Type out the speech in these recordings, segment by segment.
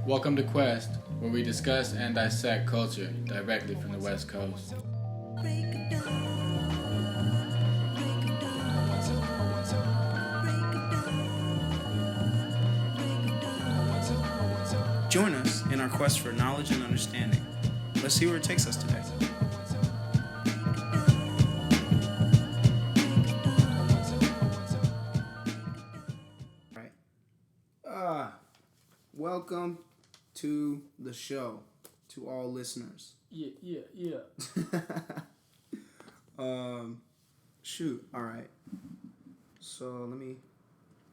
Welcome to Quest, where we discuss and dissect culture directly from the West Coast. Join us in our quest for knowledge and understanding. Let's see where it takes us today. All right. Welcome to the show, to all listeners. Yeah. Shoot. All right. So let me.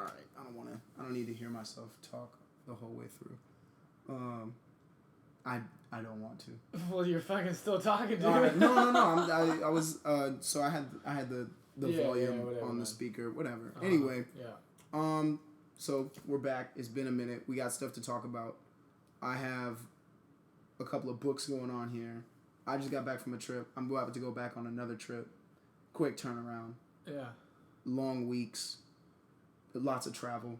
All right. I don't need to hear myself talk the whole way through. I don't want to. Well, you're fucking still talking, dude. Right. No. I was. So I had the volume whatever, on man. the speaker. Whatever. Anyway. Yeah. So we're back. It's been a minute. We got stuff to talk about. I have a couple of books going on here. I just got back from a trip. I'm about to go back on another trip. Quick turnaround. Yeah. Long weeks. Lots of travel.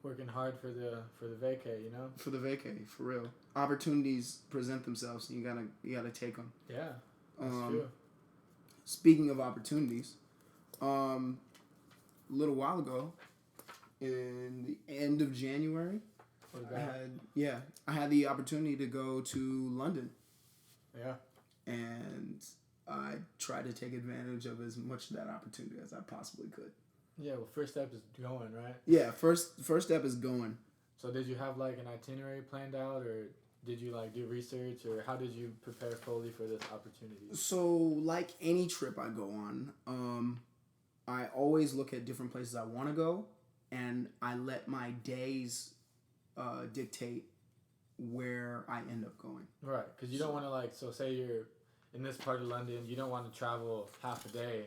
Working hard for the vacay, you know. For the vacay, for real. Opportunities present themselves, and you gotta take them. Yeah. That's true. Speaking of opportunities, a little while ago, in the end of January, I had the opportunity to go to London. Yeah. And I tried to take advantage of as much of that opportunity as I possibly could. Yeah, well, first step is going, right? Yeah, first step is going. So did you have like an itinerary planned out, or did you like do research, or how did you prepare fully for this opportunity? So like any trip I go on, I always look at different places I want to go, and I let my days dictate where I end up going. Right, because you don't want to like, so say you're in this part of London, you don't want to travel half a day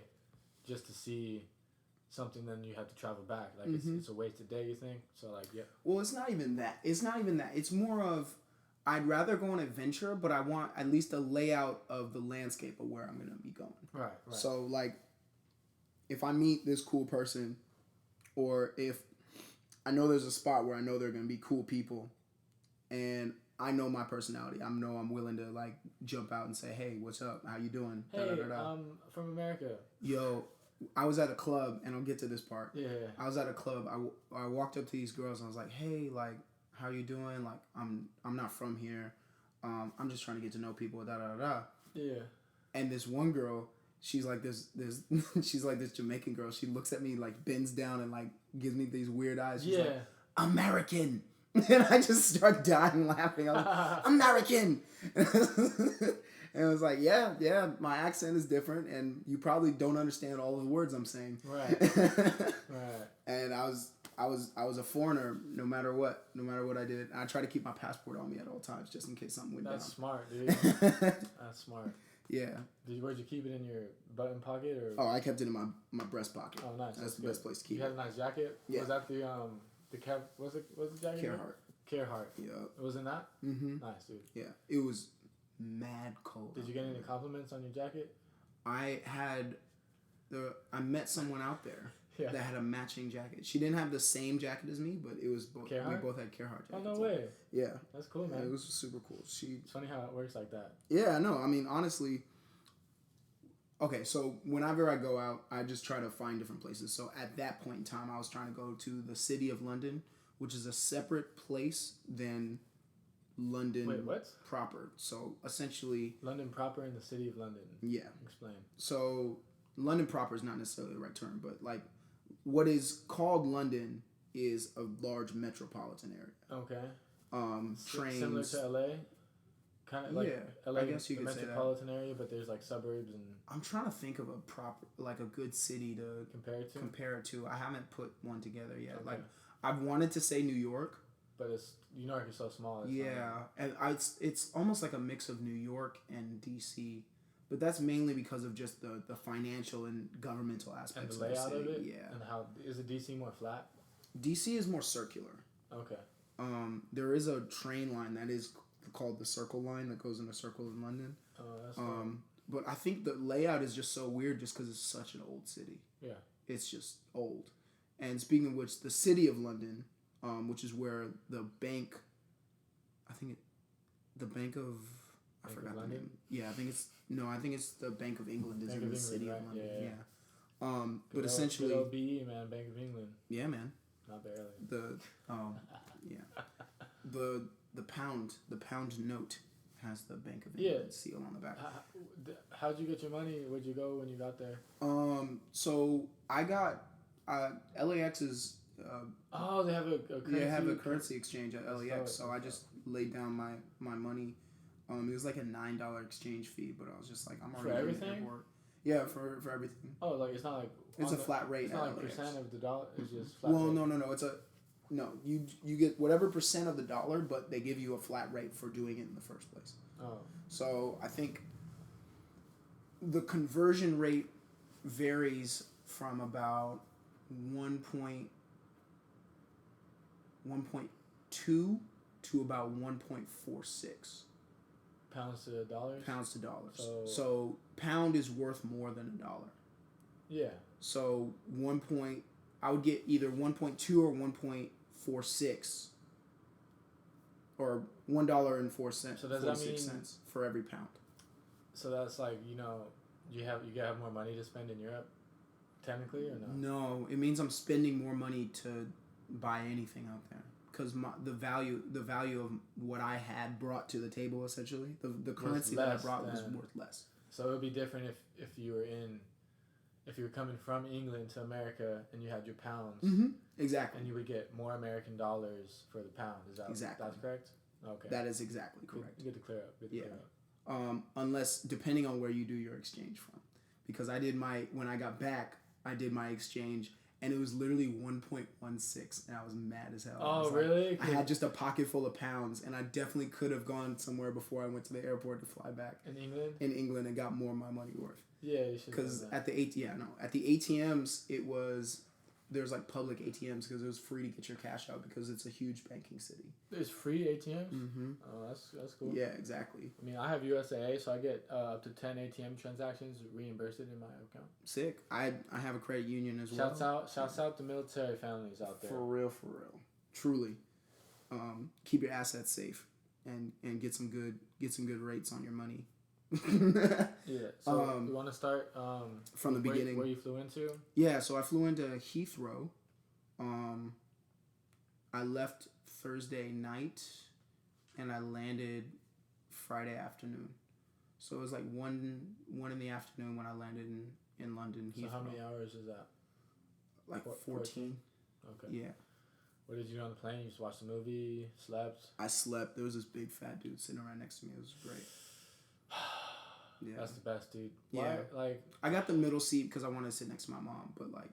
just to see something, then you have to travel back. Like it's a wasted day, you think? So like, yeah. Well, it's not even that. It's more of, I'd rather go on an adventure, but I want at least a layout of the landscape of where I'm going to be going. Right. So like, if I meet this cool person, or if I know there's a spot where I know they're going to be cool people, and I know my personality, I know I'm willing to like jump out and say, hey, what's up? How you doing? Hey, I'm from America. Yo, I was at a club, and I'll get to this part. Yeah. I was at a club. I walked up to these girls, and I was like, hey, like, how you doing? Like, I'm not from here. I'm just trying to get to know people, Yeah. And this one girl, she's like this she's like this Jamaican girl. She looks at me, like, bends down and, like, gives me these weird eyes. She's like, American. And I just start dying laughing. I was like, American. And I was like, yeah, my accent is different, and you probably don't understand all of the words I'm saying. Right. And I was a foreigner no matter what I did. And I try to keep my passport on me at all times just in case something went down. That's smart, dude. That's smart. Yeah. Where'd you keep it, in your button pocket, or? Oh, I kept it in my breast pocket. Oh, nice. That's the best place to keep it. You had a nice jacket? Yeah. Was that the what's the jacket? Carhartt. Yeah. It was in that? Mm-hmm. Nice, dude. Yeah. It was mad cold. Did you get any compliments on your jacket? I met someone out there that had a matching jacket. She didn't have the same jacket as me, but it was both. We both had Carhartt jackets. Oh, no way. Yeah. That's cool, man. Yeah, it was super cool. It's funny how it works like that. Yeah, no, I mean, honestly. Okay, so whenever I go out, I just try to find different places. So at that point in time, I was trying to go to the City of London, which is a separate place than London. Wait, what? Proper. So essentially, London proper in the City of London. Yeah. Explain. So London proper is not necessarily the right term, but like what is called London is a large metropolitan area. Okay. Trains similar to LA. Kind of like LA, I guess you could say that. Metropolitan area, but there's like suburbs and. I'm trying to think of a good city to compare it to. I haven't put one together yet. Okay. Like I've wanted to say New York, but New York is so small. And it's almost like a mix of New York and DC, but that's mainly because of just the financial and governmental aspects and the layout of it. Yeah. And how is it DC more flat? DC is more circular. Okay. There is a train line that is called the Circle Line that goes in a circle in London. Oh, that's cool. But I think the layout is just so weird just because it's such an old city. Yeah. It's just old. And speaking of which, the City of London, which is where the bank, I think the Bank of, I forgot the name. Yeah, I think it's the Bank of England is in the city of London. Yeah. But essentially, good old BE, man, Bank of England. Yeah, man. Not barely. The pound note has the Bank of England seal on the back. How'd you get your money? Where'd you go when you got there? So I got LAX is. They have a currency. They have a currency exchange at LAX, so I just laid down my money. It was like a $9 exchange fee, but I was just like, I'm already for everything. In the airport. Yeah, for everything. Oh, like it's not like it's a flat rate. It's not like LAX. percent of the dollar. It's just flat. Well, rate. no. It's you get whatever percent of the dollar, but they give you a flat rate for doing it in the first place. Oh. So I think the conversion rate varies from about 1.2 to about 1.46 pounds to dollars. Pounds to dollars. So pound is worth more than $1. Yeah. So I would get either 1.2 or 1.46 or $1.04. So does that mean cents for every pound? So that's like you gotta have more money to spend in Europe, technically, or no? No, it means I'm spending more money to buy anything out there because the value of what I had brought to the table, essentially the currency that I brought was worth less. So it would be different if you were coming from England to America and you had your pounds. Mm-hmm. Exactly. And you would get more American dollars for the pound. Is that exactly? That's correct. Okay. That is exactly correct. Good to clear up. Unless depending on where you do your exchange from, because when I got back, I did my exchange and it was literally 1.16 and I was mad as hell. Oh, really? I had just a pocket full of pounds and I definitely could have gone somewhere before I went to the airport to fly back. In England? In England and got more of my money worth. Yeah, you should. Because at the ATMs there's like public ATMs because it was free to get your cash out because it's a huge banking city. There's free ATMs? Mm-hmm. Oh, that's cool. Yeah, exactly. I mean, I have USAA, so I get up to 10 ATM transactions reimbursed in my account. Sick. I have a credit union as well. Shouts out to military families out there. For real. Truly. Keep your assets safe and get some good rates on your money. Yeah. So we want to start from the beginning. Where you flew into? Yeah, so I flew into Heathrow. I left Thursday night, and I landed Friday afternoon. So it was like 1 in the afternoon when I landed in London. Heathrow. So how many hours is that? Like 14. Okay. Yeah. What did you do on the plane? You just watched the movie, slept? I slept. There was this big fat dude sitting right next to me. It was great. Yeah. That's the best, dude. Yeah. Like I got the middle seat because I wanted to sit next to my mom, but like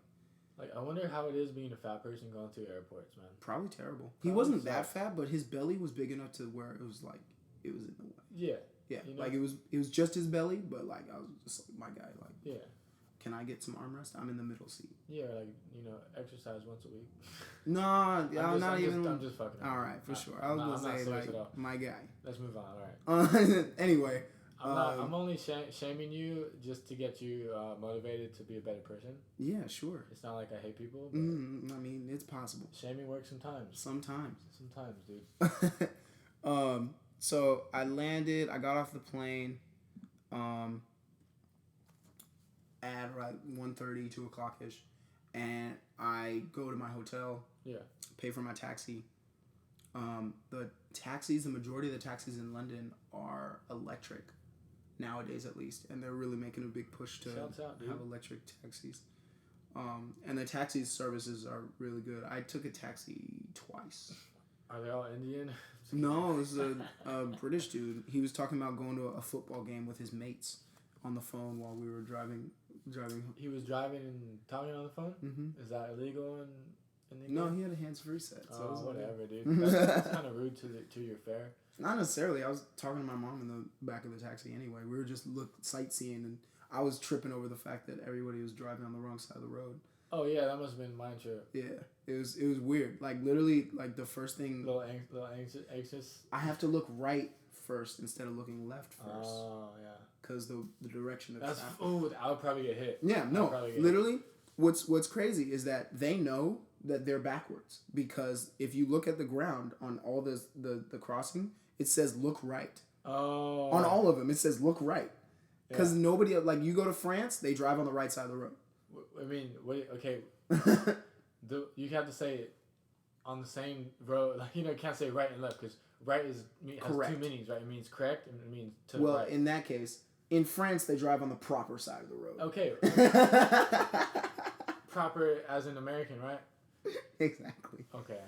I wonder how it is being a fat person going through airports, man. Probably terrible. He wasn't that fat, but his belly was big enough to where it was like it was in the way. Yeah. Yeah. You know? Like it was just his belly, but like I was just like my guy, like yeah. Can I get some armrest? I'm in the middle seat. Yeah, like exercise once a week. Nah, I'm just fucking. All right, for sure. I was gonna say like my guy. Let's move on. All right. Anyway. I'm only shaming you just to get you motivated to be a better person. Yeah, sure. It's not like I hate people. But I mean, it's possible. Shaming works sometimes. Sometimes, dude. So I landed. I got off the plane. At like 1:30, 2 o'clock ish, and I go to my hotel. Yeah. Pay for my taxi. The majority of the taxis in London are electric. Nowadays, at least, and they're really making a big push to have electric taxis. And the taxi services are really good. I took a taxi twice. Are they all Indian? No, it was a British dude. He was talking about going to a football game with his mates on the phone while we were driving. He was driving and talking on the phone? Mm-hmm. Is that illegal in England? No, he had a hands-free set. So whatever, dude. That's kind of rude to your fare. Not necessarily. I was talking to my mom in the back of the taxi anyway. We were just sightseeing, and I was tripping over the fact that everybody was driving on the wrong side of the road. Oh yeah, that must have been mine too. Yeah, it was weird. Like literally, like the first thing. Little anxious. I have to look right first instead of looking left first. Oh yeah. Because the direction of traffic. Oh, I would probably get hit. Yeah, no, literally. what's crazy is that they know that they're backwards, because if you look at the ground on all the crossing, it says look right. Oh. On all of them, it says look right. Because nobody, like, you go to France, they drive on the right side of the road. I mean, wait, okay. You have to say it on the same road. Like, you can't say right and left, because right has correct. Two meanings, right? It means correct and it means to well, right. In that case, in France, they drive on the proper side of the road. Okay. Proper as in American, right? Exactly. Okay.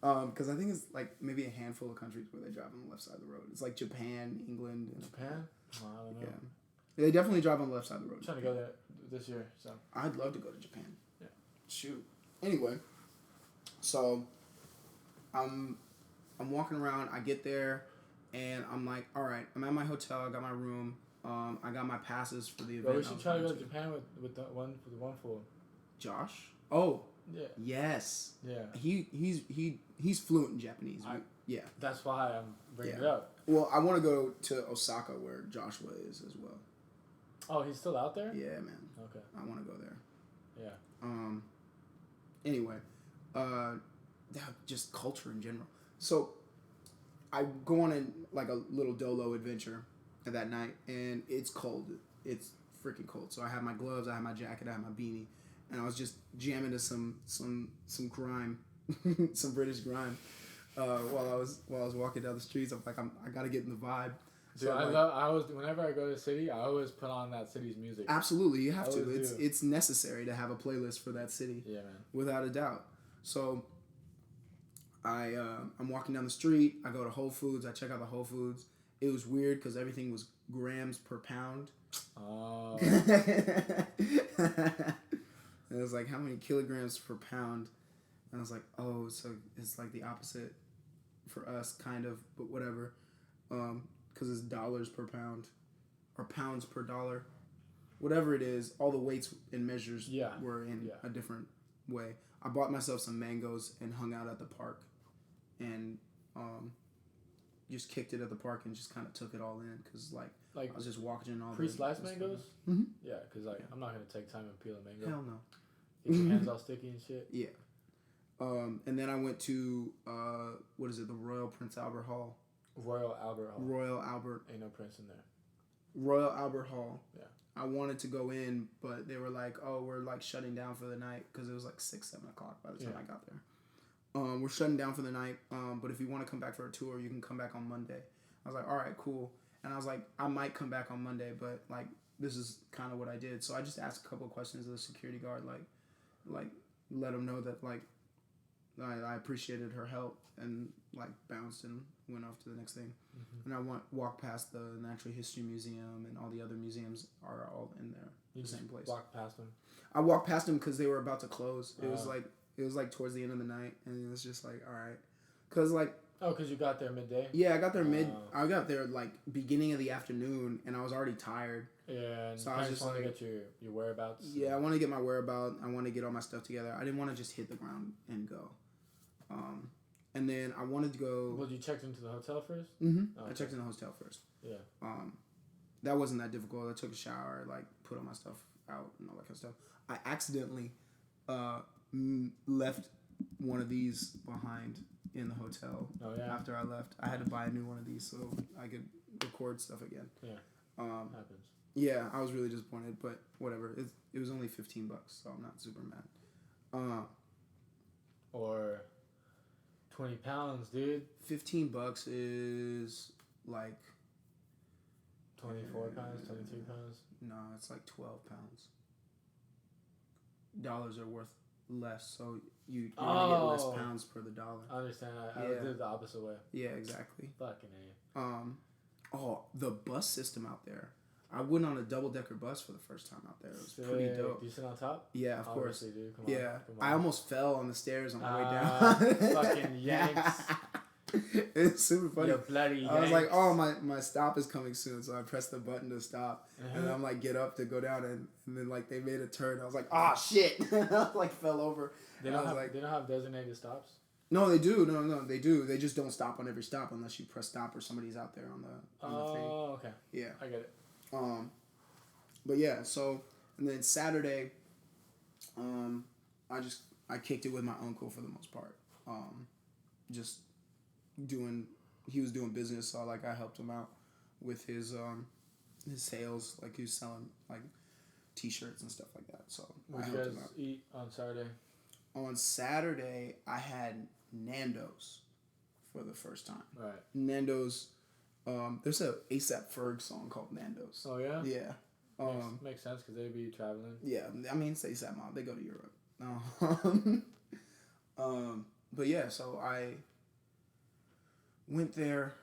Because I think it's like maybe a handful of countries where they drive on the left side of the road. It's like Japan, England. And Japan? Oh, I don't know. Yeah. They definitely drive on the left side of the road. I'm trying to go there this year, so. I'd love to go to Japan. Yeah. Shoot. Anyway, so I'm walking around. I get there, and I'm like, all right, I'm at my hotel. I got my room. I got my passes for the event. Well, we should try to go to Japan with the one fool. Josh? Oh. Yeah. Yes. Yeah. He's fluent in Japanese. Yeah. That's why I'm bringing it up. Well, I want to go to Osaka where Joshua is as well. Oh, he's still out there? Yeah, man. Okay. I want to go there. Yeah. Anyway, just culture in general. So, I go on like a little dolo adventure that night, and it's cold. It's freaking cold. So I have my gloves, I have my jacket, I have my beanie, and I was just jamming to some grime, some British grime, while I was walking down the streets. I'm like, I gotta get in the vibe. Dude, so whenever I go to the city, I always put on that city's music. Absolutely, you have to. It's necessary to have a playlist for that city. Yeah, man. Without a doubt. So I'm walking down the street. I go to Whole Foods. I check out the Whole Foods. It was weird because everything was grams per pound. Oh. It was like, how many kilograms per pound? And I was like, oh, so it's like the opposite for us, kind of, but whatever. Because it's dollars per pound or pounds per dollar. Whatever it is, all the weights and measures were in a different way. I bought myself some mangoes and hung out at the park and just kicked it at the park and just kind of took it all in because like I was just walking all pre-sliced mangoes. Mm-hmm. Yeah, because I'm not gonna take time and peel a mango. Hell no. Get your hands all sticky and shit. Yeah. And then I went to the Royal Prince Albert Hall. Royal Albert Hall. Royal Albert. Ain't no prince in there. Royal Albert Hall. Yeah. I wanted to go in, but they were like, "Oh, we're like shutting down for the night," because it was like 6-7 o'clock by the time I got there. We're shutting down for the night. But if you want to come back for a tour, you can come back on Monday. I was like, all right, cool. And I was like, I might come back on Monday, but like this is kind of what I did. So I just asked a couple of questions of the security guard, like let him know that like I appreciated her help, and like bounced and went off to the next thing. Mm-hmm. And I walked past the Natural History Museum, and all the other museums are all in there. You the same place. Walked past them. I walked past them because they were about to close. It was like towards the end of the night, and it was just like, all right, because like. Oh, because you got there midday? Yeah, I got there I got there like beginning of the afternoon, and I was already tired. Yeah, and so I was just want like, to get your whereabouts. Yeah, I want to get my whereabouts. I want to get all my stuff together. I didn't want to just hit the ground and go. And then I wanted to go. Well, you checked into the hotel first? Mm-hmm. Oh, okay. I checked in the hotel first. Yeah. That wasn't that difficult. I took a shower, like put all my stuff out and all that kind of stuff. I accidentally left one of these behind in the hotel. Oh, yeah. After I left, I had to buy a new one of these so I could record stuff again. Yeah. Happens. Yeah, I was really disappointed, but whatever. It was only $15, so I'm not super mad. Or 20 pounds, dude. $15 is like 24 pounds, 22 pounds. No, it's like 12 pounds. Dollars are worth less, so you're gonna get less pounds per the dollar. I understand. I did it the opposite way. Yeah, exactly. Fucking A. The bus system out there. I went on a double-decker bus for the first time out there. It was pretty dope. Do you sit on top? Yeah, of course. Dude. Come on. Come I almost fell on the stairs on my way down. Fucking yanks. It's super funny. You bloody yanks. I was like, oh, my stop is coming soon, so I pressed the button to stop, and I'm like, get up to go down, and then like they made a turn. I was like, oh shit! I like fell over. They don't have designated stops. No, they do. No, they do. They just don't stop on every stop unless you press stop or somebody's out there on the thing. Oh, okay. Yeah, I get it. But yeah, so and then Saturday, I kicked it with my uncle for the most part. Just doing, he was doing business, so like I helped him out with his sales. Like he was selling like T-shirts and stuff like that. So what did you guys eat on Saturday? On Saturday, I had Nando's for the first time. Right. Nando's. There's a A$AP Ferg song called Nando's. Oh yeah. Yeah. Makes sense because they'd be traveling. Yeah, I mean it's A$AP Mob. They go to Europe. But yeah, so I went there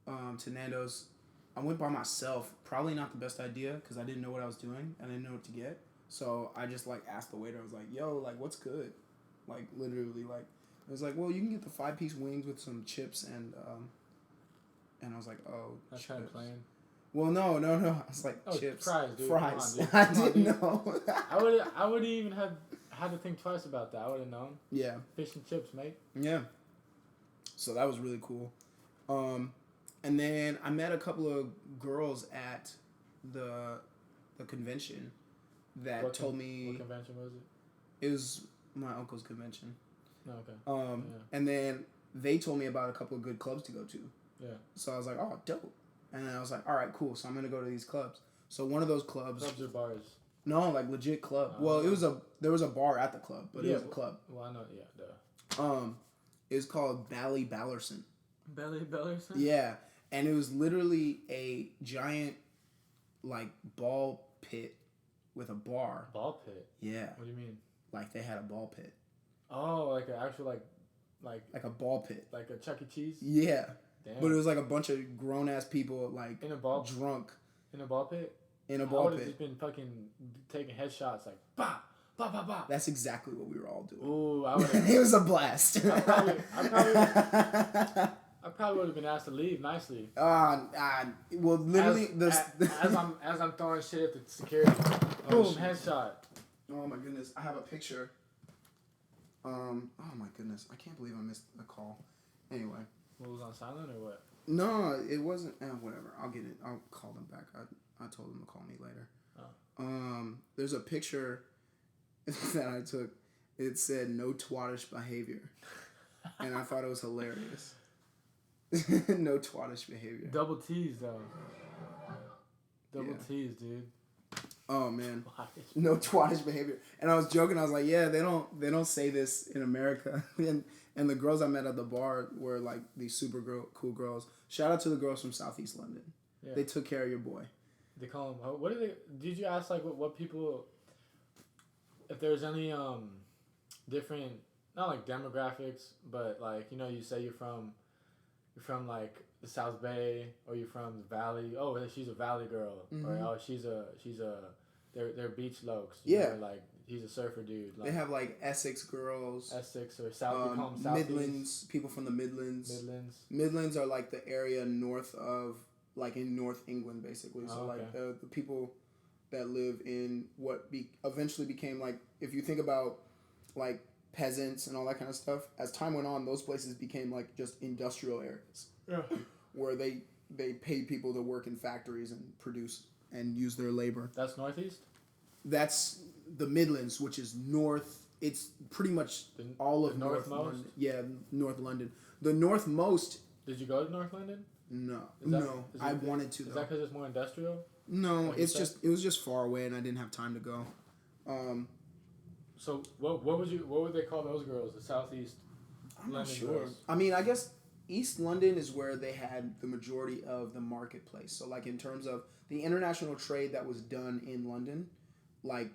to Nando's. I went by myself. Probably not the best idea because I didn't know what I was doing. I didn't know what to get. So I just like asked the waiter. I was like, "Yo, like what's good?" Like literally, like it was like, "Well, you can get the 5-piece wings with some chips and I was like, "Oh, that's kind of plain." Well, no. I was like, chips, fries, dude. Fries. On, I didn't know. I would even have had to think twice about that. I would have known. Yeah. Fish and chips, mate. Yeah. So that was really cool. And then I met a couple of girls at the convention that told me. What convention was it? It was my uncle's convention. Oh, okay. And then they told me about a couple of good clubs to go to. Yeah. So I was like, oh, dope. And then I was like, all right, cool. So I'm gonna go to these clubs. So one of those clubs. Clubs or bars? No, like legit club. Well, there was a bar at the club, but it was a club. Well, I know. Yeah, duh. It's called Bally Ballerson. Bally Ballerson? Yeah, and it was literally a giant, like ball pit with a bar. Ball pit. Yeah. What do you mean? Like they had a ball pit. Oh, like an actual like a ball pit. Like a Chuck E. Cheese. Yeah. Damn. But it was like a bunch of grown ass people like in a ball drunk. In a ball pit. In a ball pit. I would have just been fucking taking headshots like bah bah bah bah. That's exactly what we were all doing. Ooh, I would. It was a blast. I probably would have been asked to leave nicely. Well, literally, as I'm throwing shit at the security. Boom, headshot. Oh my goodness, I have a picture. Oh my goodness, I can't believe I missed the call. Anyway. What, was on silent or what? No, it wasn't. Whatever. I'll get it. I'll call them back. I told them to call me later. Oh. There's a picture that I took. It said no twatish behavior, and I thought it was hilarious. No twatish behavior. Double T's though. Double T's, dude. Oh man, no twatish behavior. And I was joking. I was like, yeah, they don't say this in America. And the girls I met at the bar were like these super cool girls. Shout out to the girls from Southeast London. Yeah. They took care of your boy. They call them. What do they? Did you ask like what people? If there's any different, not like demographics, but like you say you're from like the South Bay or you're from the Valley. Oh, she's a Valley girl, mm-hmm. Or oh she's a they're beach lokes. Yeah, like he's a surfer dude. Like, they have like Essex girls. Essex or South. You call them Southeast. Midlands. People from the Midlands. Midlands are like the area north of like in North England basically. So like the people that live in what eventually became like if you think about like peasants and all that kind of stuff. As time went on, those places became like just industrial areas. Yeah. Where they paid people to work in factories and produce and use their labor. That's Northeast? That's the Midlands, which is north. It's pretty much all of North London. Yeah, North London. The northmost. Did you go to North London? No. I wanted to. Is that because it's more industrial? No, it was just far away and I didn't have time to go. So what would they call those girls? The Southeast I'm not sure. Girls? I mean, I guess East London is where they had the majority of the marketplace. So like in terms of the international trade that was done in London, like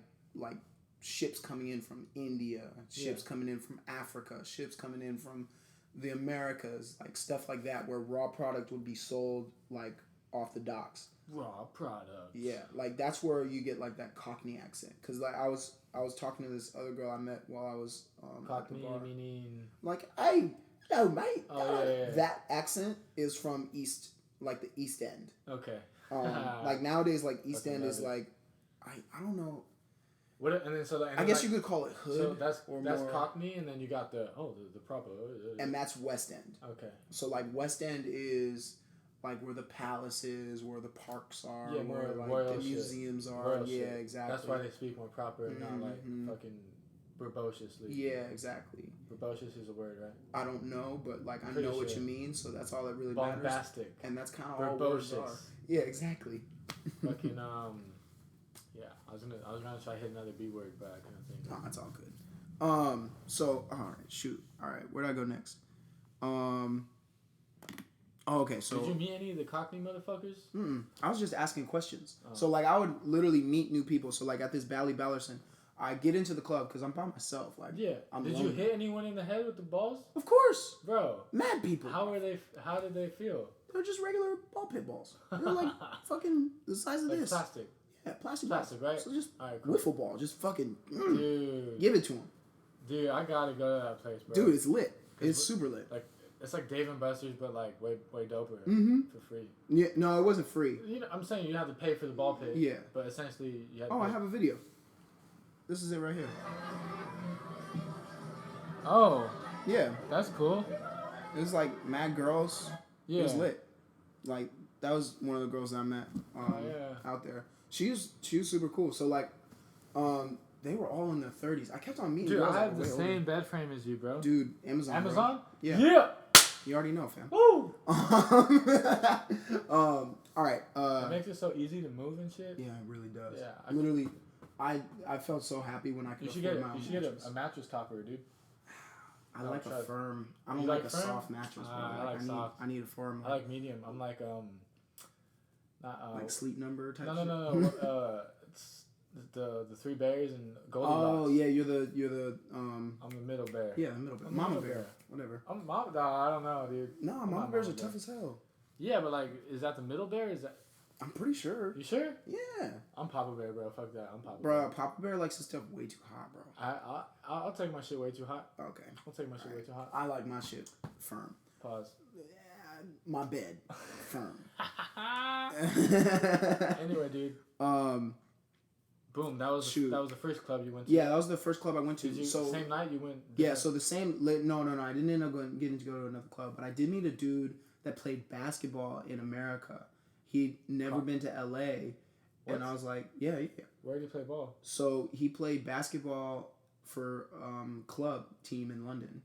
ships coming in from India, ships coming in from Africa, ships coming in from the Americas, like stuff like that, where raw product would be sold like off the docks. Raw product. Yeah, like that's where you get like that Cockney accent. Cause like I was talking to this other girl I met while I was Cockney, at the bar. Meaning like, hey, hello mate. Oh, yeah. That accent is from East, like the East End. Okay. Like nowadays, like East End is like, I don't know. What and then so I guess you could call it hood. So that's more, Cockney, and then you got the proper. And that's West End. Okay. So like West End is like where the palace is, where the parks are, more where like royal the museums are. Royal yeah, shit. exactly. That's why they speak more proper, not like fucking verbosely. Yeah, exactly. Verbose is a word, right? I don't know, but like I Pretty know what sure. you mean, so that's all that really Bombastic. matters. And that's kind of all words are. Yeah, exactly. Fucking yeah. I was gonna try to hit another B word, but I couldn't think. No, that's all good. So all right, shoot. All right, where do I go next? Oh, okay, so... Did you meet any of the Cockney motherfuckers? I was just asking questions. Oh. So, like, I would literally meet new people. So, like, at this Ballyballerson, I get into the club because I'm by myself. Like, yeah. Did you hit anyone in the head with the balls? Of course. Bro. Mad people. How did they feel? They're just regular ball pit balls. They're like fucking the size of like this. Plastic. Yeah, plastic, right? So just right, cool. wiffle ball. Just fucking... Dude. Give it to them. Dude, I gotta go to that place, bro. Dude, it's lit. It's super lit. Like, it's like Dave and Buster's, but like way doper for free. Yeah, no, it wasn't free. You know, I'm saying you have to pay for the ball pit. Yeah. But essentially, you have to I have a video. This is it right here. Oh. Yeah. That's cool. It was like mad girls. Yeah. It was lit. Like, that was one of the girls that I met out there. She was super cool. So, like, they were all in their 30s. I kept on meeting girls. Dude, I have the same bed frame as you, bro. Dude, Amazon. Amazon? Bro. Yeah. Yeah. You already know, fam. Woo! All right. It makes it so easy to move and shit. Yeah, it really does. Yeah. Literally, I felt so happy when I could afford my own You should get a mattress topper, dude. I like a firm. I don't you like a firm? soft mattress, bro. I like soft. I need a firm. I like medium. I'm like not like Sleep Number type. No. It's the Three Bears and Goldilocks. Oh yeah, you're the I'm the middle bear. Yeah, the middle bear. Mama bear. Whatever. I'm mama. I don't know, dude. No, mama bears are tough as hell. Yeah, but like, is that the middle bear? Is that? I'm pretty sure. You sure? Yeah. I'm Papa Bear, bro. Fuck that. I'm Papa Bear. Bear. Papa Bear likes his stuff way too hot, bro. I'll take my shit way too hot. Okay. I'll take my shit way too hot. I like my shit firm. Pause. My bed firm. Anyway, dude. Boom. That was the first club you went to. Yeah, that was the first club I went to. Did you, so same night you went? Yeah. So the same. No. I didn't end up getting to go to another club, but I did meet a dude that played basketball in America. He'd never been to LA, and I was like, yeah. Where did he play ball? So he played basketball for club team in London,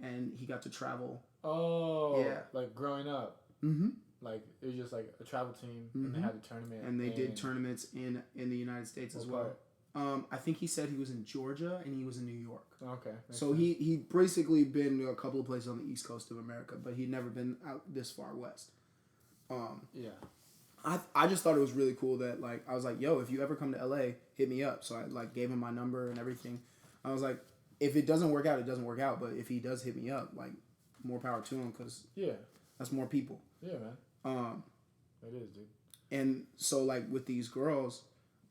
and he got to travel. Oh, yeah. Like growing up. Mm-hmm. Like it was just like a travel team, and they had a tournament. And they did tournaments in the United States as well. I think he said he was in Georgia and he was in New York. Okay. So he basically been to a couple of places on the East Coast of America, but he'd never been out this far west. Yeah. I just thought it was really cool that like I was like, yo, if you ever come to LA, hit me up. So I like gave him my number and everything. I was like, if it doesn't work out, it doesn't work out. But if he does hit me up, like more power to him because that's more people. Yeah, man. It is, dude. And so like with these girls,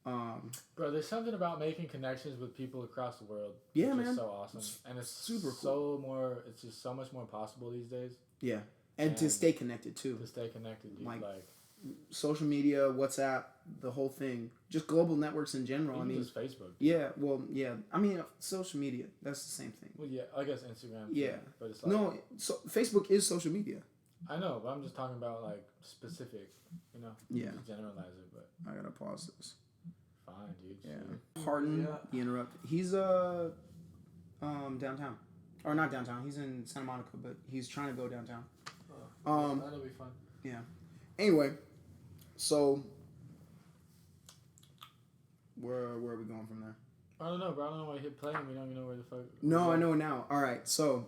bro, there's something about making connections with people across the world. Yeah, man. Is so awesome, and it's super cool. It's just so much more possible these days. Yeah, and to stay connected too. To stay connected, dude. Like social media, WhatsApp, the whole thing, just global networks in general. I mean, just Facebook. Yeah, well, yeah. I mean, social media. That's the same thing. Well, yeah, I guess Instagram. Yeah, too, but it's like, no. So Facebook is social media. I know, but I'm just talking about like specific. You know. Yeah. To generalize it, but I gotta pause this. Fine, dude. Yeah. Pardon the interrupt. He's downtown, or not downtown. He's in Santa Monica, but he's trying to go downtown. That'll be fun. Yeah. Anyway, so where are we going from there? I don't know, bro. I don't know why you hit play and we don't even know where the fuck. No, I know now. All right, so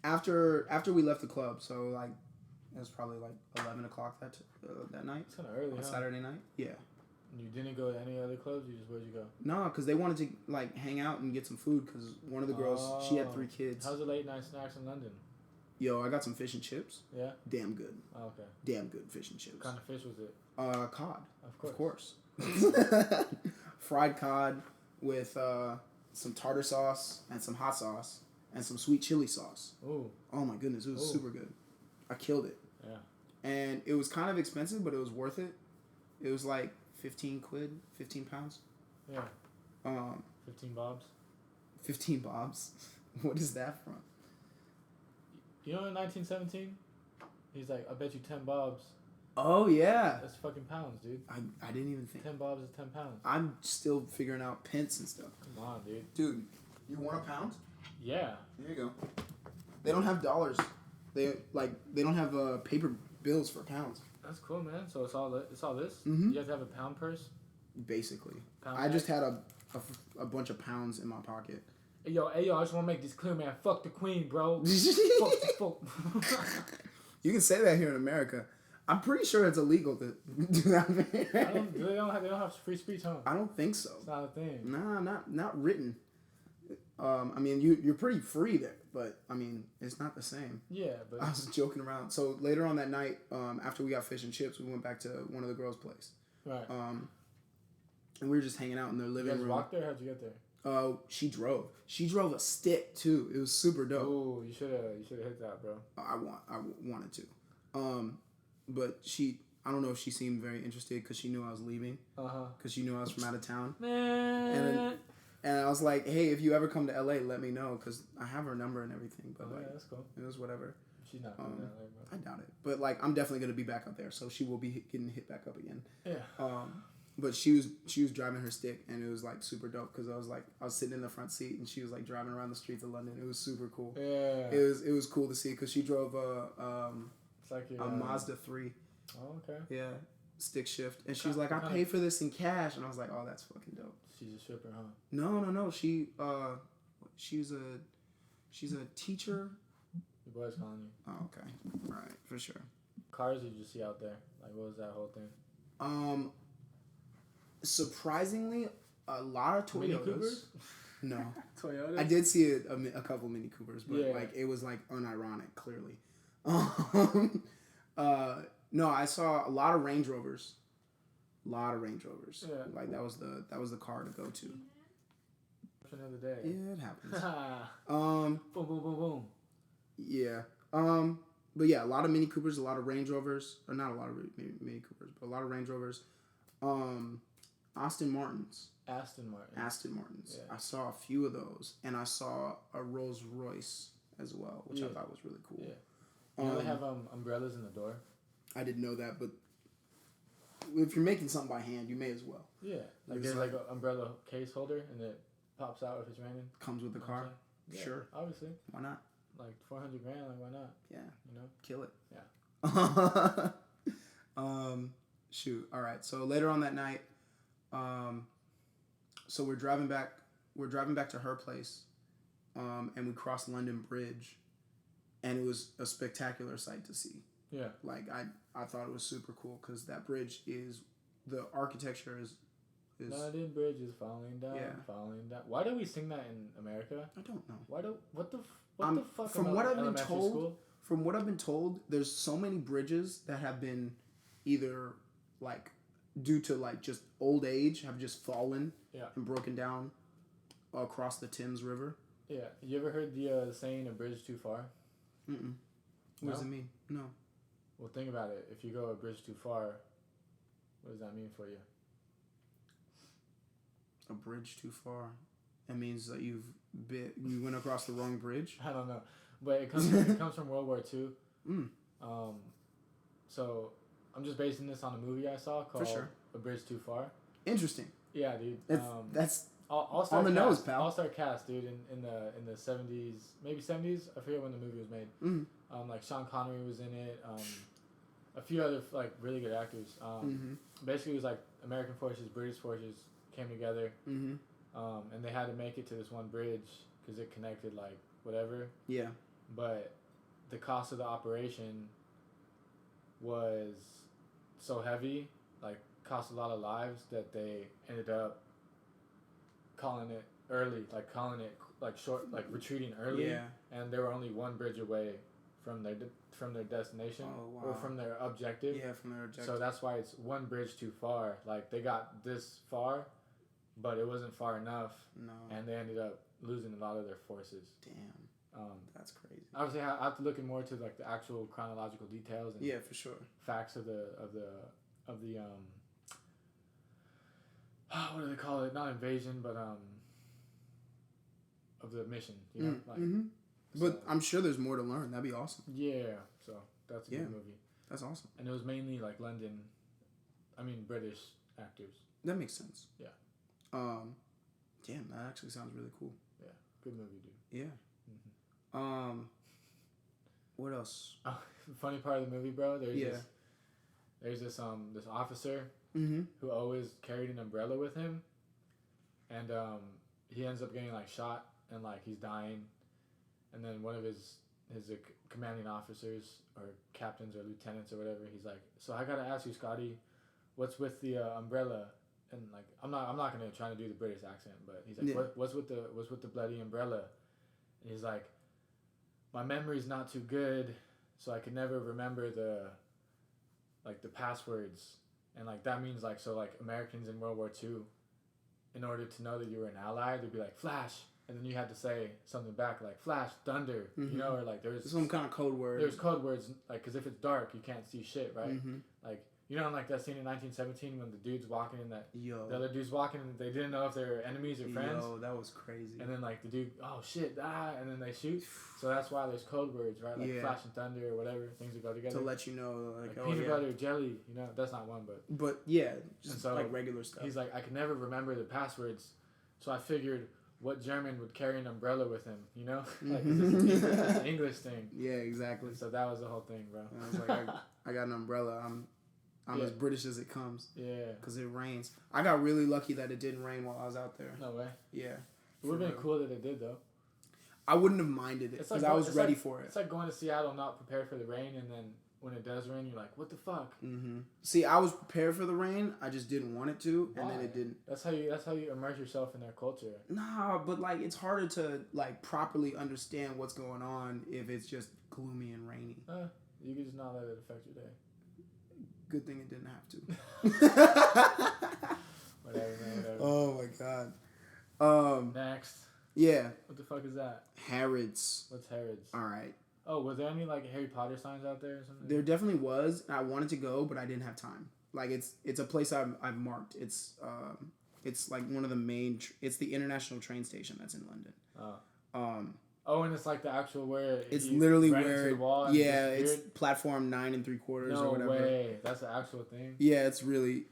after we left the club, so like it was probably like 11 o'clock that night. It's kind of early, on huh? Saturday night. Yeah. You didn't go to any other clubs? Where'd you go? No, because they wanted to like hang out and get some food. Because one of the girls, she had 3 kids. How's the late night snacks in London? Yo, I got some fish and chips. Yeah. Damn good. Oh, okay. Damn good fish and chips. What kind of fish was it? Cod. Of course. Fried cod with some tartar sauce and some hot sauce and some sweet chili sauce. Ooh. Oh my goodness, it was super good. I killed it. Yeah. And it was kind of expensive, but it was worth it. It was like 15 pounds. Yeah. 15 bobs. 15 bobs. What is that from? You know in 1917? He's like, I bet you 10 bobs Oh yeah. That's fucking pounds, dude. I didn't even think. 10 bobs is 10 pounds. I'm still figuring out pence and stuff. Come on, dude. Dude, you want a pound? Yeah. Here you go. They don't have dollars. They don't have paper bills for pounds. That's cool, man. So it's all this. Mm-hmm. You have to have a pound purse. Basically, Pound I bag? just had a bunch of pounds in my pocket. Hey yo, I just want to make this clear, man. Fuck the queen, bro. fuck. You can say that here in America. I'm pretty sure it's illegal to do that. They don't have free speech, huh? I don't think so. It's not a thing. Nah, not written. I mean, you're pretty free there, but I mean, it's not the same. Yeah, but I was joking around. So later on that night, after we got fish and chips, we went back to one of the girls' place. right. And we were just hanging out in their You living guys room. walked there? How'd you get there? She drove. She drove a stick too. It was super dope. Ooh, you should have hit that, bro. I wanted to. But I don't know if she seemed very interested because she knew I was leaving. Because she knew I was from out of town. Man. And I was like, hey, if you ever come to LA, let me know because I have her number and everything. But yeah, that's cool. it was whatever. She's not coming to LA, bro. I doubt it. But like, I'm definitely gonna be back up there, so she will be getting hit back up again. Yeah. But she was driving her stick, and it was like super dope because I was sitting in the front seat, and she was like driving around the streets of London. It was super cool. Yeah. It was cool to see because she drove It's like a Mazda 3. Oh, okay. Yeah, stick shift, and she was like, "I paid for this in cash," and I was like, "Oh, that's fucking dope." She's a stripper, huh? No. She's a teacher. Your boy's calling you. Oh, okay, right, for sure. Cars did you see out there? Like, what was that whole thing? Surprisingly, a lot of Toyotas. Mini Coopers? No. Toyota? I did see a couple Mini Coopers, but Yeah. like it was like unironic, clearly. No, I saw a lot of Range Rovers. Yeah. Like that was the car to go to. Another day. Yeah, it happens. Boom, boom, boom, boom. Yeah. But yeah, a lot of Mini Coopers, a lot of Range Rovers, or not a lot of Mini Coopers, but a lot of Range Rovers. Aston Martins. Aston Martins. Yeah. Yeah. I saw a few of those, and I saw a Rolls Royce as well, which I thought was really cool. Yeah. You know they have umbrellas in the door. I didn't know that, but if you're making something by hand, you may as well. Yeah. Like there's like an umbrella case holder, and it pops out if it's raining. Comes with the car. Yeah, Sure. Obviously. Why not? Like $400 grand. Like why not? Yeah. You know. Kill it. Yeah. Shoot. All right. So later on that night, so we're driving back to her place, and we crossed London Bridge, and it was a spectacular sight to see. Yeah. Like I thought it was super cool because that bridge the architecture is. London Bridge is falling down. Yeah. Falling down. Why do we sing that in America? I don't know. What the fuck? From am I, what I've been elementary told, school? From what I've been told, there's so many bridges that have been either like due to like just old age have just fallen and broken down across the Thames River. Yeah. You ever heard the saying "a bridge too far"? Mm-mm. What does it mean? No. Well, think about it. If you go a bridge too far, what does that mean for you? A bridge too far. It means that you went across the wrong bridge. I don't know, but it comes from World War II. Mm. So I'm just basing this on a movie I saw called A Bridge Too Far. Interesting. Yeah, dude. That's All-star on the cast, nose, pal. All-star cast, dude. In the 70s, maybe 70s. I forget when the movie was made. Mm. Like Sean Connery was in it. A few other like really good actors. Basically, it was like American forces, British forces came together, Mm-hmm. and they had to make it to this one bridge because it connected like whatever. Yeah. But the cost of the operation was so heavy, like cost a lot of lives, that they ended up calling it short, like retreating early. Yeah. And they were only one bridge away from their destination. Oh, wow. Or from their objective. Yeah, from their objective. So that's why it's one bridge too far. Like they got this far, but it wasn't far enough. No. And they ended up losing a lot of their forces. Damn. That's crazy. Obviously, I have to look more into like the actual chronological details and for sure. facts of the what do they call it? Not invasion, but of the mission. You know, Mm-hmm. But I'm sure there's more to learn. That'd be awesome. Yeah. So that's a good movie. That's awesome. And it was mainly like British actors. That makes sense. Yeah. Damn, that actually sounds really cool. Yeah, good movie, dude. Yeah. Mm-hmm. What else? Oh, funny part of the movie, bro. There's this officer who always carried an umbrella with him, and he ends up getting like shot and like he's dying, and then one of his commanding officers or captains or lieutenants or whatever, he's like, so I gotta ask you, Scotty, what's with the umbrella? And like I'm not gonna try to do the British accent, but he's like, what's with the bloody umbrella? And he's like, my memory's not too good, so I could never remember the passwords, and like that means like, so like Americans in World War II, in order to know that you were an ally, they'd be like flash, and then you had to say something back like flash, thunder, you know, or like there's some kind of code word. There's code words like, because if it's dark, you can't see shit, right? Like, you know, like that scene in 1917 when the dude's walking in the other dude's walking and they didn't know if they were enemies or friends. Yo, that was crazy. And then like the dude, oh shit, and then they shoot. So that's why there's code words, right? Like flash and thunder or whatever, things that go together. To let you know, like peanut butter, jelly, you know, that's not one, but. But yeah, just so, like regular stuff. He's like, I could never remember the passwords, so I figured what German would carry an umbrella with him, you know? Like, it's an English thing. Yeah, exactly. So that was the whole thing, bro. I was like, I got an umbrella. I'm as British as it comes. Yeah. Because it rains. I got really lucky that it didn't rain while I was out there. No way. Yeah. It would have been cool that it did, though. I wouldn't have minded it because I was ready for it. It's like going to Seattle not prepared for the rain, and then when it does rain, you're like, what the fuck? See, I was prepared for the rain. I just didn't want it to, and then it didn't. That's how you immerse yourself in their culture. Nah, but like it's harder to like properly understand what's going on if it's just gloomy and rainy. You could just not let it affect your day. Good thing it didn't have to. Whatever, man. Whatever. Oh my god. Next. Yeah. What the fuck is that? Harrods. What's Harrods? All right. Oh, was there any like Harry Potter signs out there or something? There definitely was. I wanted to go, but I didn't have time. Like it's a place I've marked. It's like one of the main. It's the international train station that's in London. Oh, and it's like the actual where it's literally ran where into the wall it's platform 9 3/4 or whatever. No way, that's the actual thing. Yeah, it's really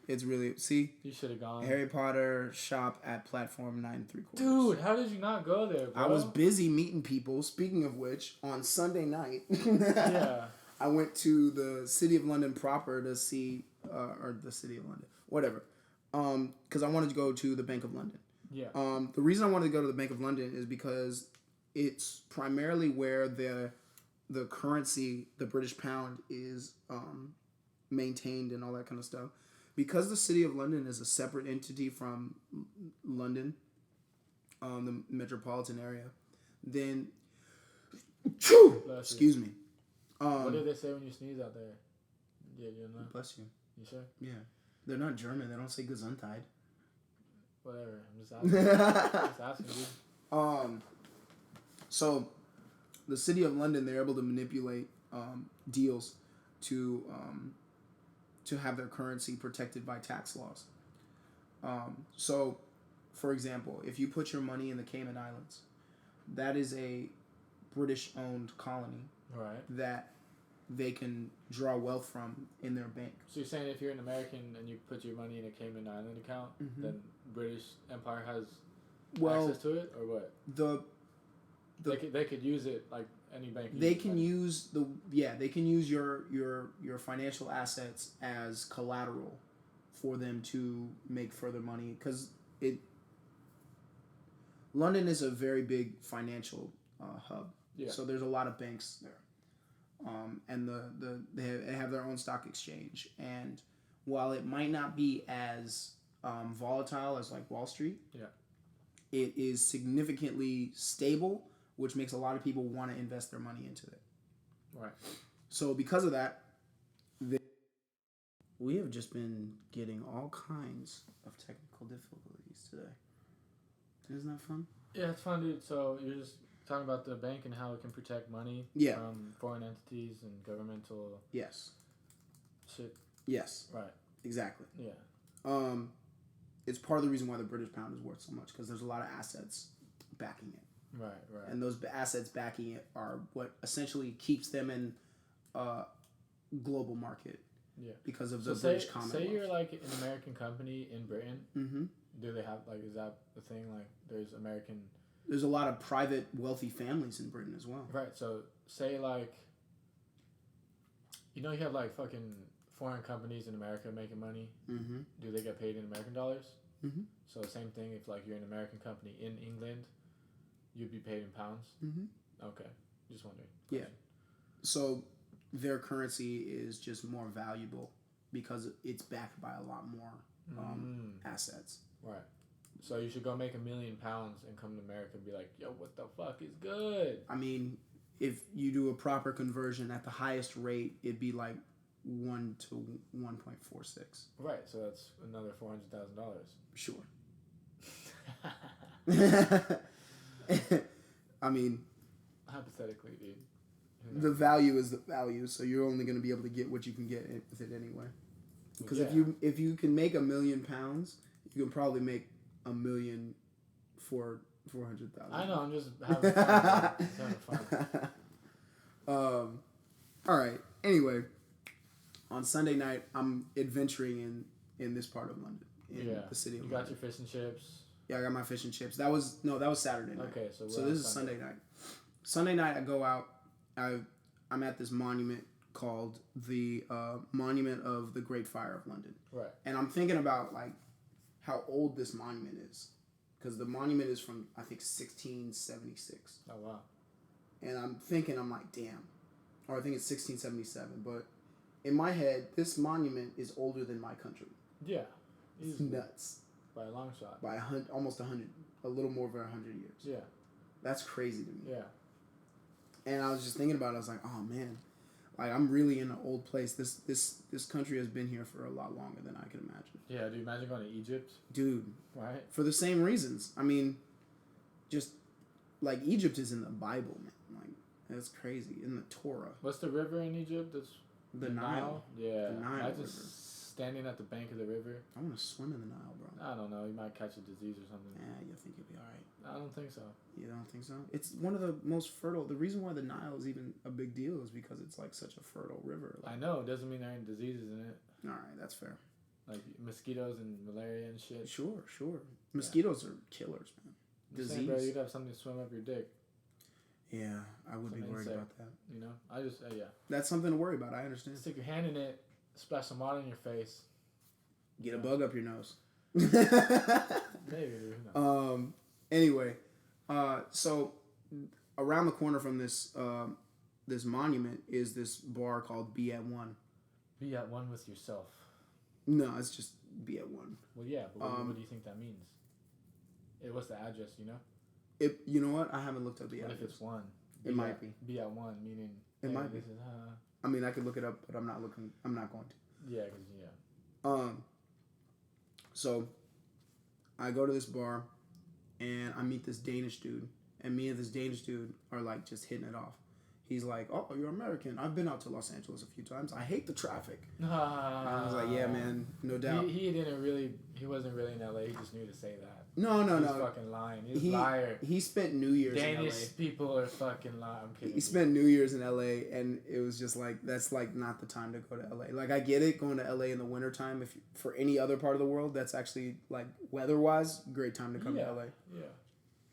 see. You should have gone. Harry Potter shop at platform 9 3/4. Dude, how did you not go there, bro? I was busy meeting people. Speaking of which, on Sunday night, I went to the City of London proper to see, or the City of London, whatever, because I wanted to go to the Bank of London. Yeah. The reason I wanted to go to the Bank of London is because it's primarily where the currency, the British pound, is maintained and all that kind of stuff. Because the City of London is a separate entity from London, the metropolitan area, then excuse me. What do they say when you sneeze out there? Yeah, you know. Bless you. You sure? Yeah. They're not German. They don't say Gesundheit. Whatever. I'm just asking. Just asking, dude. So, the City of London, they're able to manipulate deals to have their currency protected by tax laws. So, for example, if you put your money in the Cayman Islands, that is a British-owned colony that they can draw wealth from in their bank. So you're saying if you're an American and you put your money in a Cayman Island account, then British Empire has access to it, or what? They could use it like any bank. They can use your financial assets as collateral for them to make further money, because London is a very big financial hub. Yeah. So there's a lot of banks there, and they have their own stock exchange. And while it might not be as volatile as like Wall Street, it is significantly stable, which makes a lot of people want to invest their money into it. Right. So because of that, we have just been getting all kinds of technical difficulties today. Isn't that fun? Yeah, it's fun, dude. So you're just talking about the bank and how it can protect money from foreign entities and governmental shit. Yes. Right. Exactly. Yeah. It's part of the reason why the British pound is worth so much, because there's a lot of assets backing it. Right. And those assets backing it are what essentially keeps them in global market. Yeah. Because of the British Commonwealth. Say you're like an American company in Britain. Mm-hmm. Do they have like, is that the thing? Like there's American. There's a lot of private wealthy families in Britain as well. Right. So say like, you have like fucking foreign companies in America making money. Mm-hmm. Do they get paid in American dollars? Mm-hmm. So same thing. If like you're an American company in England, you'd be paid in pounds. Mm-hmm. Okay. Just wondering. Yeah. So their currency is just more valuable because it's backed by a lot more assets. Right. So you should go make £1 million and come to America and be like, yo, what the fuck is good? I mean, if you do a proper conversion at the highest rate, it'd be like 1 to 1.46. Right. So that's another $400,000. Sure. I mean, hypothetically, dude. The value is the value, so you're only going to be able to get what you can get with it anyway. Because if you can make £1 million, you can probably make $1 million for 400,000. I know. I'm just having fun. Just having fun. All right. Anyway, on Sunday night, I'm adventuring in this part of London, in the city of London. You got your fish and chips. Yeah, I got my fish and chips. That was Saturday night. Okay, so this is Sunday night. Sunday night, I go out. I'm at this monument called the Monument of the Great Fire of London. Right. And I'm thinking about like how old this monument is, because the monument is from I think 1676. Oh wow. And I'm like, damn, or I think it's 1677. But in my head, this monument is older than my country. Yeah. It's nuts. By a long shot. By almost 100, a little more than 100 years. Yeah. That's crazy to me. Yeah. And I was just thinking about it. I was like, oh man, like I'm really in an old place. This country has been here for a lot longer than I could imagine. Yeah, dude, imagine going to Egypt. Dude. Right. For the same reasons. I mean, just like Egypt is in the Bible, man. Like that's crazy. In the Torah. What's the river in Egypt? It's the Nile. Yeah. The Nile imagine River. Standing at the bank of the river. I want to swim in the Nile, bro. I don't know. You might catch a disease or something. Yeah, you think you'll be alright? I don't think so. You don't think so? It's one of the most fertile. The reason why the Nile is even a big deal is because it's like such a fertile river. Like, I know. It doesn't mean there ain't diseases in it. Alright, that's fair. Like mosquitoes and malaria and shit. Sure. Mosquitoes are killers, man. Disease. Saying, bro, you'd have something to swim up your dick. Yeah, I would be worried about that. You know? I just, yeah. That's something to worry about. I understand. Stick your hand in it, splash some water in your face. Get a bug up your nose. Maybe. No. Anyway, so around the corner from this this monument is this bar called Be at One. Be at one with yourself. No, it's just Be at One. Well, yeah, but what do you think that means? What's the address? You know. You know what? I haven't looked up the address. What if it's one? It might be. Be at one, meaning. It might be. I mean, I could look it up, but I'm not going to. Yeah, because So, I go to this bar, and I meet this Danish dude, and me and this Danish dude are like just hitting it off. He's like, "Oh, you're American. I've been out to Los Angeles a few times. I hate the traffic." I was like, "Yeah, man, no doubt." He wasn't really in LA. He just knew to say that. No. He's fucking lying. He's a liar. He spent New Year's Danish in LA. people are fucking lying. I'm kidding. He spent New Year's in LA, and it was just like, that's like not the time to go to LA. Like, I get it, going to LA in the wintertime. If for any other part of the world, that's actually like weather-wise, great time to come to LA. Yeah.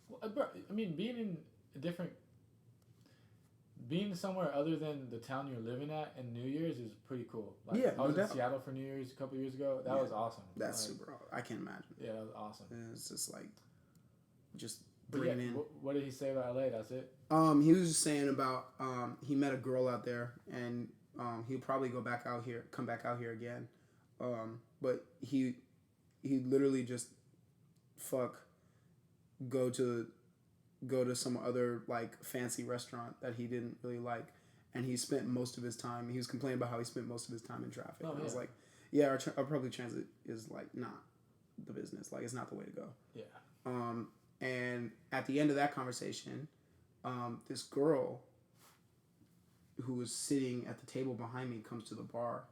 Well, bro, I mean, being somewhere other than the town you're living at in New Year's is pretty cool. Like, yeah, I was in Seattle for New Year's a couple years ago. That was awesome. That's super awesome. I can't imagine. Yeah, that was awesome. It's just like, just bringing in. What did he say about LA? That's it? He was just saying about, he met a girl out there, and he'll probably come back out here again. But he literally just go to some other like fancy restaurant that he didn't really like, and he spent most of his time. He was complaining about how he spent most of his time in traffic. I was like, yeah, our public transit is like not the business. Like, it's not the way to go. Yeah. And at the end of that conversation, this girl who was sitting at the table behind me comes to the bar,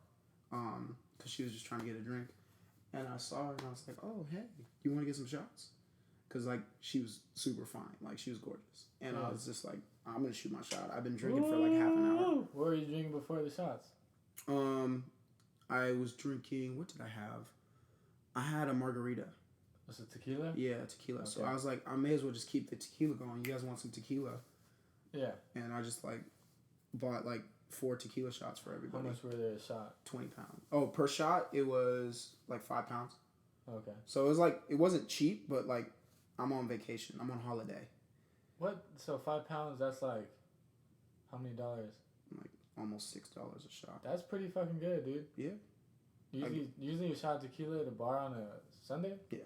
because she was just trying to get a drink, and I saw her and I was like, oh hey, you want to get some shots? Because, like, she was super fine. Like, she was gorgeous. And I was just like, I'm going to shoot my shot. I've been drinking for, like, half an hour. What were you drinking before the shots? I was drinking. What did I have? I had a margarita. Was it tequila? Yeah, tequila. Okay. So I was like, I may as well just keep the tequila going. You guys want some tequila? Yeah. And I just like bought like 4 tequila shots for everybody. How much were they a shot? 20 pounds. Oh, per shot it was like 5 pounds. Okay. So it was like it wasn't cheap, but like I'm on vacation. I'm on holiday. What? So 5 pounds? That's like how many dollars? Like almost $6 a shot. That's pretty fucking good, dude. Yeah. Usually a shot of tequila at a bar on a Sunday. Yeah.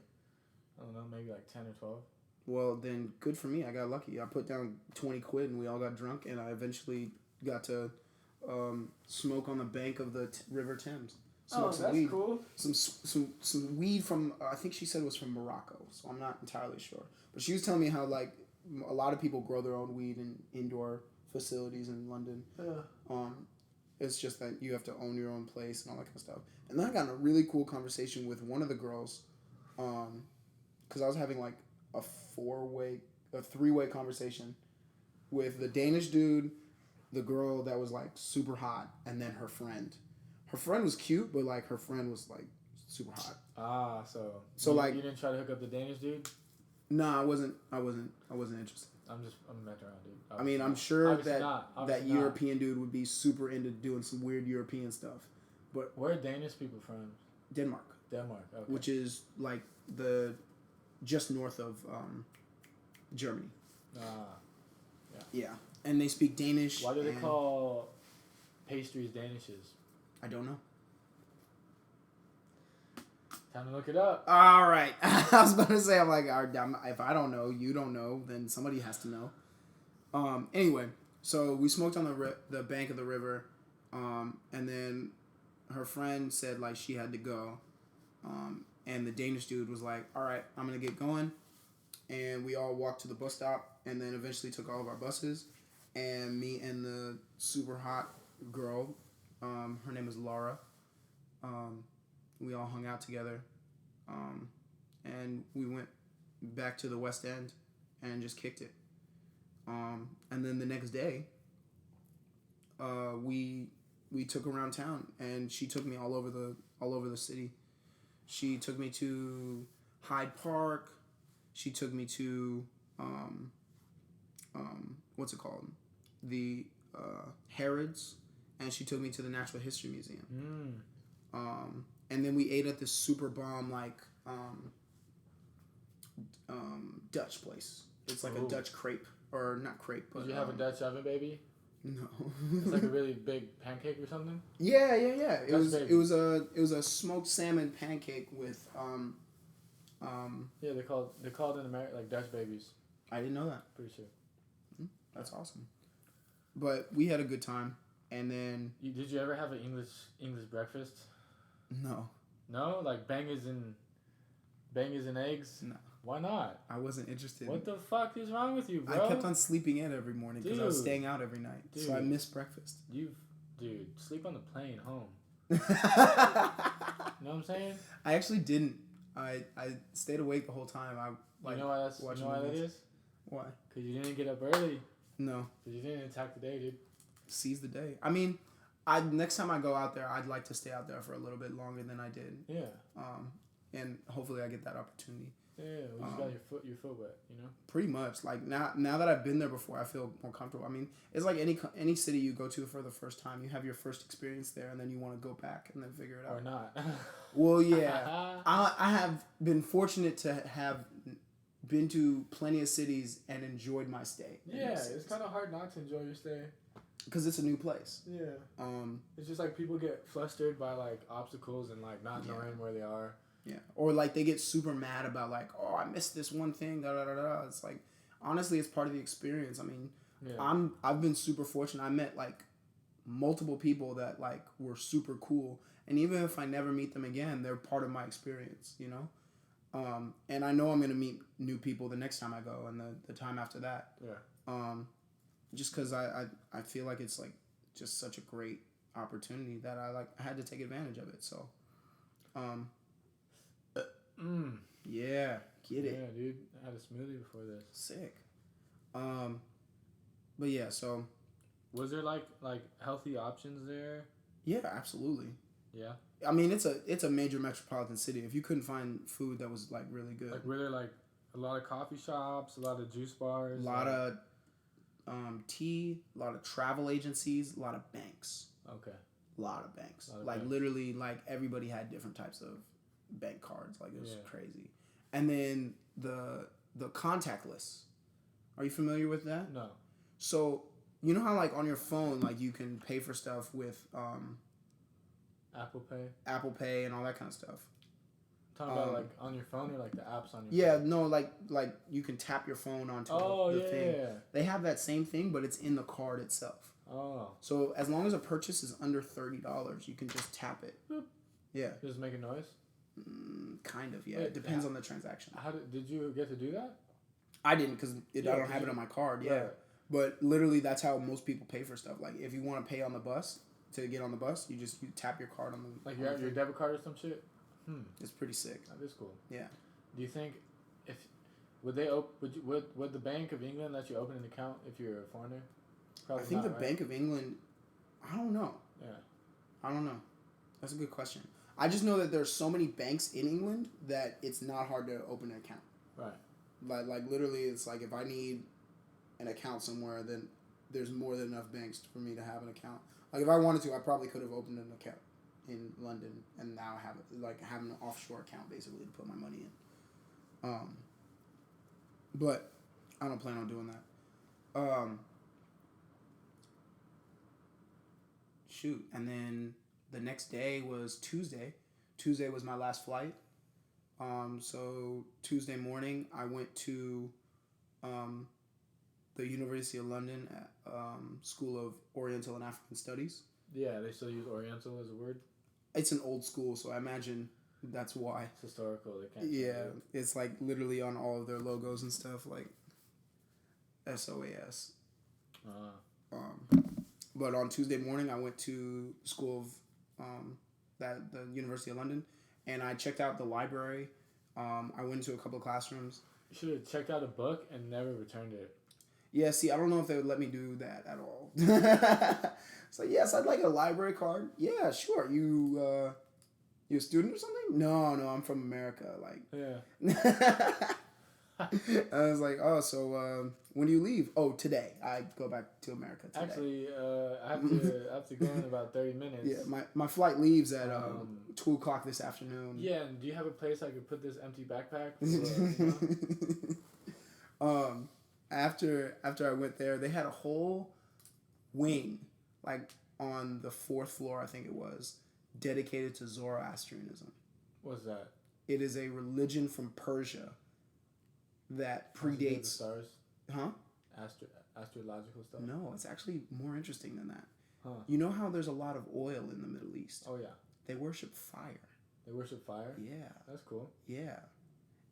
I don't know, maybe like 10 or 12. Well, then good for me. I got lucky. I put down 20 quid and we all got drunk, and I eventually got to smoke on the bank of the River Thames. Smoke some weed. Cool. Some weed from I think she said it was from Morocco, so I'm not entirely sure. But she was telling me how like a lot of people grow their own weed in indoor facilities in London. Yeah. It's just that you have to own your own place and all that kind of stuff. And then I got in a really cool conversation with one of the girls, because I was having like a 3-way conversation with the Danish dude, the girl that was like super hot, and then her friend. Her friend was cute, but like her friend was like super hot. Ah, so like you didn't try to hook up the Danish dude? No, I wasn't interested. I'm messing around, dude. I mean, I'm sure that Obviously not. European dude would be super into doing some weird European stuff. But where are Danish people from? Denmark. Denmark, okay. Which is like just north of Germany. Yeah. And they speak Danish. Why do they call pastries Danishes? I don't know. Time to look it up. All right. I was about to say, I'm like, if I don't know, you don't know, then somebody has to know. Anyway, so we smoked on the bank of the river, and then her friend said like she had to go, and the Danish dude was like, all right, I'm gonna get going, and we all walked to the bus stop, and then eventually took all of our buses, and me and the super hot girl, her name is Laura, we all hung out together, and we went back to the West End and just kicked it. And then the next day, we took around town, and she took me all over the city. She took me to Hyde Park. She took me to what's it called? The Harrods, and she took me to the Natural History Museum. And then we ate at this super bomb Dutch place. It's like a Dutch crepe, or not crepe, but did you have a Dutch oven, baby? No. It's like a really big pancake or something. Yeah. It was a smoked salmon pancake with Yeah, they're called in America like Dutch babies. I didn't know that. Pretty sure. That's awesome. But we had a good time, and then did you ever have an English breakfast? No. No, like bangers and eggs. No. Why not? I wasn't interested. What the fuck is wrong with you, bro? I kept on sleeping in every morning because I was staying out every night, so I missed breakfast. Dude, sleep on the plane home. You know what I'm saying? I actually didn't. I stayed awake the whole time. You know why that is? Why? Because you didn't get up early. No. Because you didn't attack the day, dude. Seize the day. I mean, next time I go out there, I'd like to stay out there for a little bit longer than I did. Yeah. And hopefully I get that opportunity. Yeah, we just got your foot wet, you know. Pretty much. Like now that I've been there before, I feel more comfortable. I mean, it's like any city you go to for the first time. You have your first experience there, and then you want to go back and then figure it out. Or not. Well, yeah. I have been fortunate to have been to plenty of cities and enjoyed my stay. Yeah, it's kind of hard not to enjoy your stay. Because it's a new place. Yeah. It's just like people get flustered by like obstacles and like not knowing where they are. Yeah. Or like they get super mad about like, oh, I missed this one thing. Da da da da. It's like, honestly, it's part of the experience. I mean, I've been super fortunate. I met like multiple people that like were super cool, and even if I never meet them again, they're part of my experience. You know. And I know I'm gonna meet new people the next time I go, and the time after that. Yeah. Just because I feel like it's like just such a great opportunity that I had to take advantage of it. So, yeah, get it. Yeah, dude, I had a smoothie before this. Sick. But yeah, so was there like healthy options there? Yeah, absolutely. Yeah. I mean, it's a major metropolitan city. If you couldn't find food that was like really good, Like were there like a lot of coffee shops, a lot of juice bars, a lot of tea, a lot of travel agencies, a lot of banks. Okay. A lot of banks. Lot of like banks. literally, like everybody had different types of bank cards. Like it was Yeah. crazy. And then the contactless. Are you familiar with that? No. So you know how like on your phone, like you can pay for stuff with Apple Pay and all that kind of stuff. Talking about like on your phone or like the apps on your yeah, phone? no, like you can tap your phone onto the thing. Yeah. They have that same thing, but it's in the card itself. Oh. So as long as a purchase is under $30, you can just tap it. Boop. Yeah. Does it make a noise? Kind of, yeah. Wait, it depends on the transaction. How did you get to do that? I didn't because I don't have it on my card. Yeah. Right. But literally, that's how most people pay for stuff. Like if you want to pay on the bus to get on the bus, you tap your card on the like your debit card or some shit. It's pretty sick. That is cool. Yeah. Do you think would the Bank of England let you open an account if you're a foreigner? Probably I think the Bank of England. I don't know. Yeah. I don't know. That's a good question. I just know that there's so many banks in England that it's not hard to open an account. Right. Like literally, it's like if I need an account somewhere, then there's more than enough banks for me to have an account. Like if I wanted to, I probably could have opened an account in London and now have an offshore account basically to put my money in. But I don't plan on doing that. Shoot, and then the next day was Tuesday. Tuesday was my last flight. So Tuesday morning I went to the University of London School of Oriental and African Studies. Yeah, they still use Oriental as a word. It's an old school, so I imagine that's why. It's historical. They can't. Yeah, it's like literally on all of their logos and stuff, like SOAS. But on Tuesday morning, I went to the school of the University of London, and I checked out the library. I went to a couple of classrooms. You should have checked out a book and never returned it. Yeah, see, I don't know if they would let me do that at all. So yes, I'd like a library card. Yeah, sure. You a student or something? No, I'm from America. Like, yeah. I was like, oh, so when do you leave? Oh, today. I go back to America today. Actually, I have to go in about 30 minutes. Yeah, my flight leaves at 2 o'clock this afternoon. Yeah, and do you have a place I could put this empty backpack? After I went there, they had a whole wing, like on the 4th floor, I think it was, dedicated to Zoroastrianism. What's that? It is a religion from Persia that predates... The stars? Huh? Astrological stuff? No, it's actually more interesting than that. Huh. You know how there's a lot of oil in the Middle East? Oh, yeah. They worship fire. They worship fire? Yeah. That's cool. Yeah.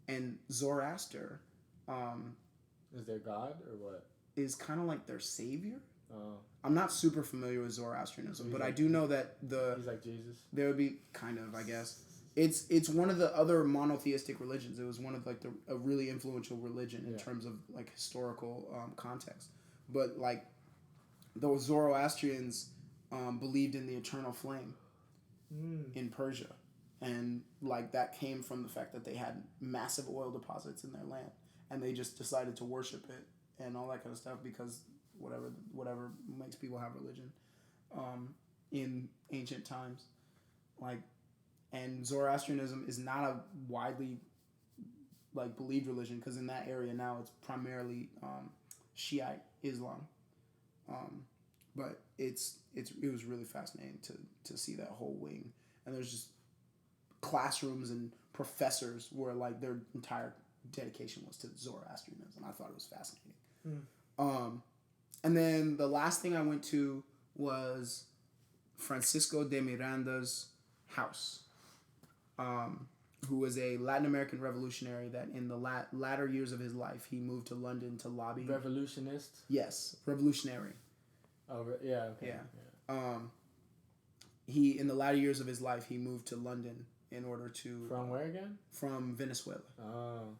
And Zoroaster... is their god or what? Is kind of like their savior. Oh. I'm not super familiar with Zoroastrianism, but I do know that he's like Jesus. There would be kind of, I guess. It's one of the other monotheistic religions. It was one of like a really influential religion in terms of like historical context. But like those Zoroastrians believed in the eternal flame in Persia, and like that came from the fact that they had massive oil deposits in their land, and they just decided to worship it and all that kind of stuff because whatever makes people have religion in ancient times, like. And Zoroastrianism is not a widely like believed religion because in that area now it's primarily Shiite Islam, but it was really fascinating to see that whole wing, and there's just classrooms and professors where like their entire dedication was to Zoroastrianism. I thought it was fascinating. And then the last thing I went to was Francisco de Miranda's house. Who was a Latin American revolutionary that in the latter years of his life, he moved to London to lobby. Revolutionist? Yes, revolutionary. Oh, yeah, okay. Yeah. He, in the latter years of his life, he moved to London in order to... From where again? From Venezuela. Oh.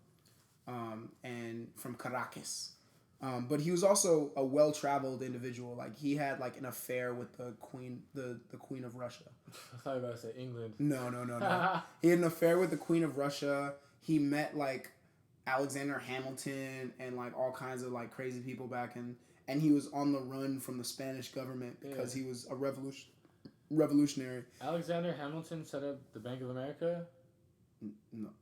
And from Caracas. But he was also a well-traveled individual. Like he had like an affair with the queen, the Queen of Russia. I thought you were about to say England. No. He had an affair with the Queen of Russia. He met like Alexander Hamilton and like all kinds of like crazy people back in, and he was on the run from the Spanish government because he was a revolutionary. Alexander Hamilton set up the Bank of America?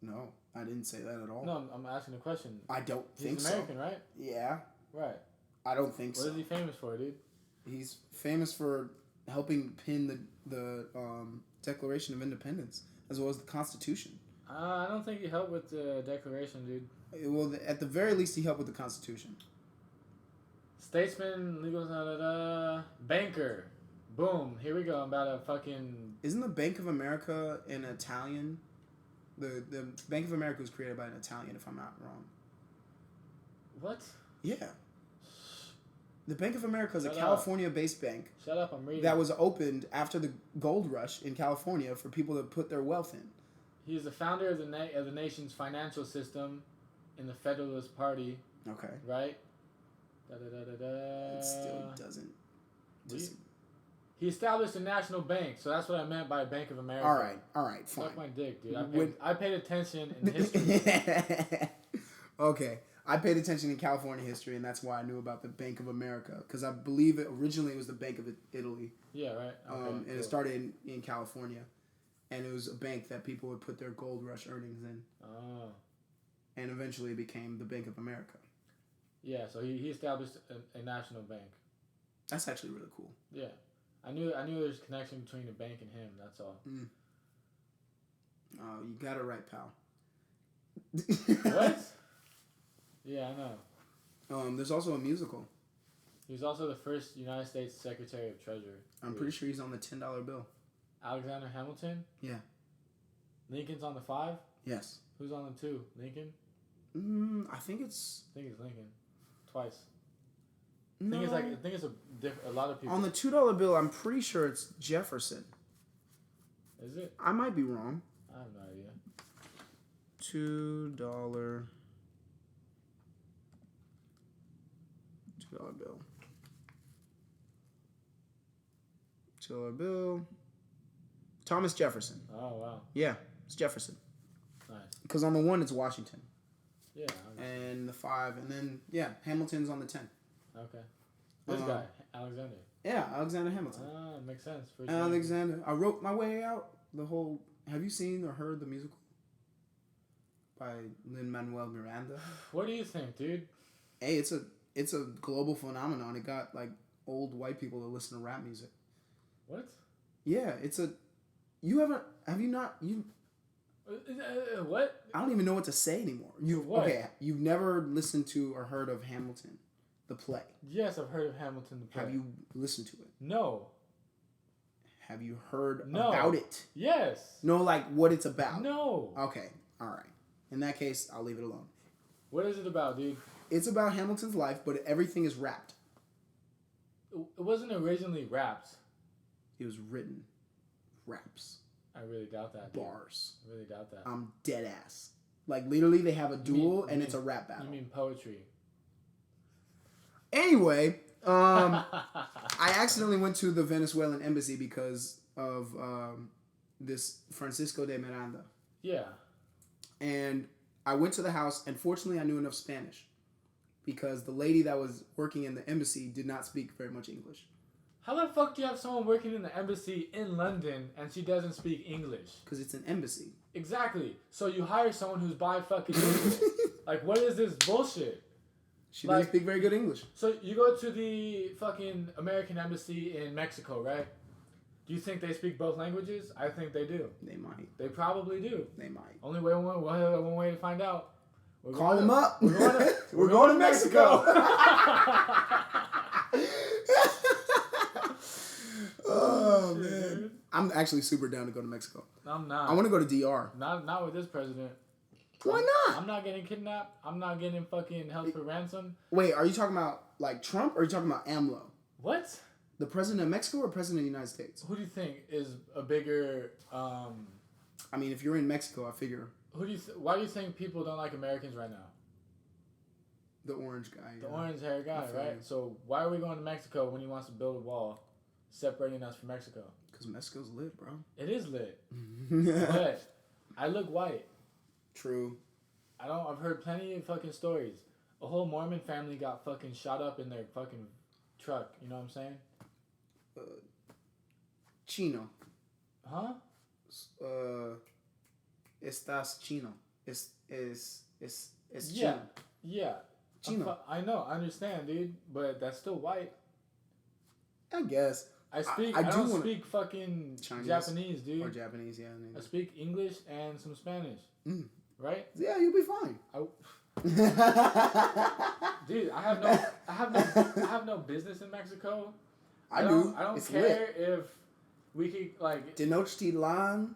No, I didn't say that at all. No, I'm asking a question. I don't think He's American, right? Yeah. Right. I don't think so. What is he famous for, dude? He's famous for helping pin the Declaration of Independence as well as the Constitution. I don't think he helped with the Declaration, dude. Well, at the very least, he helped with the Constitution. Statesman, legal, banker. Boom. Here we go. I'm about to fucking... Isn't the Bank of America an Italian? The Bank of America was created by an Italian, if I'm not wrong. What? Yeah. The Bank of America is a California-based bank. Shut up, I'm reading. That was opened after the gold rush in California for people to put their wealth in. He is the founder of the nation's financial system in the Federalist Party. Okay. Right? It still doesn't. He established a national bank, so that's what I meant by Bank of America. All right, fine. Suck my dick, dude. I paid attention in history. Okay. I paid attention in California history, and that's why I knew about the Bank of America, because I believe it originally was the Bank of Italy. Yeah, right. Okay, and it started in California, and it was a bank that people would put their gold rush earnings in. Oh. And eventually it became the Bank of America. Yeah, so he established a national bank. That's actually really cool. Yeah. I knew there was a connection between the bank and him, that's all. Oh, you got it right, pal. What? Yeah, I know. There's also a musical. He was also the first United States Secretary of Treasury. I'm pretty sure he's on the $10 bill. Alexander Hamilton? Yeah. Lincoln's on the 5? Yes. Who's on the 2? Lincoln? I think it's Lincoln. Twice. No. I think it's a lot of people. On the $2 bill, I'm pretty sure it's Jefferson. Is it? I might be wrong. I have no idea. $2 bill. $2 bill. Thomas Jefferson. Oh, wow. Yeah, it's Jefferson. Nice. Because on the 1, it's Washington. Yeah. And the 5, and then, Hamilton's on the 10. Okay. This guy, Alexander. Yeah, Alexander Hamilton. Makes sense. Alexander. I wrote my way out. Have you seen or heard the musical? By Lin-Manuel Miranda? What do you think, dude? Hey, it's a global phenomenon. It got like old white people to listen to rap music. What? Yeah, have you not what? I don't even know what to say anymore. You've never listened to or heard of Hamilton, the play? Yes, I've heard of Hamilton, the play. Have you listened to it? No. Have you heard about it? Yes. No, like what it's about? No. Okay, all right. In that case, I'll leave it alone. What is it about, dude? It's about Hamilton's life, but everything is rapped. It wasn't originally rapped. It was written. Raps. I really doubt that, dude. Bars. I really doubt that. I'm dead ass. Like, literally, they have a duel, and it's a rap battle. You mean poetry? Anyway, I accidentally went to the Venezuelan embassy because of this Francisco de Miranda. Yeah. And I went to the house, and fortunately, I knew enough Spanish because the lady that was working in the embassy did not speak very much English. How the fuck do you have someone working in the embassy in London and she doesn't speak English? Because it's an embassy. Exactly. So you hire someone who's fucking English. Like, what is this bullshit? She doesn't speak very good English. So you go to the fucking American embassy in Mexico, right? Do you think they speak both languages? I think they do. They might. They probably do. They might. Only way one way to find out. Call them up. We're going to Mexico. Oh man, dude. I'm actually super down to go to Mexico. I'm not. I want to go to DR. Not with this president. Why not? I'm not getting kidnapped. I'm not getting fucking held for ransom. Wait, are you talking about like Trump or are you talking about AMLO? What? The president of Mexico or president of the United States? Who do you think is a bigger? I mean, if you're in Mexico, I figure. Why do you think people don't like Americans right now? The orange guy. The orange hair guy, right? So why are we going to Mexico when he wants to build a wall separating us from Mexico? Because Mexico's lit, bro. It is lit. But I look white. True. I've heard plenty of fucking stories. A whole Mormon family got fucking shot up in their fucking truck. You know what I'm saying? Chino. Huh? Estás chino. Es Yeah. chino. Yeah. Chino. I know. I understand, dude. But that's still white. I guess. I don't speak fucking Chinese, Japanese, dude. Or Japanese, yeah. I speak English and some Spanish. Right? Yeah, you'll be fine. Dude, I have no business in Mexico. I don't care if we could like Tenochtitlan,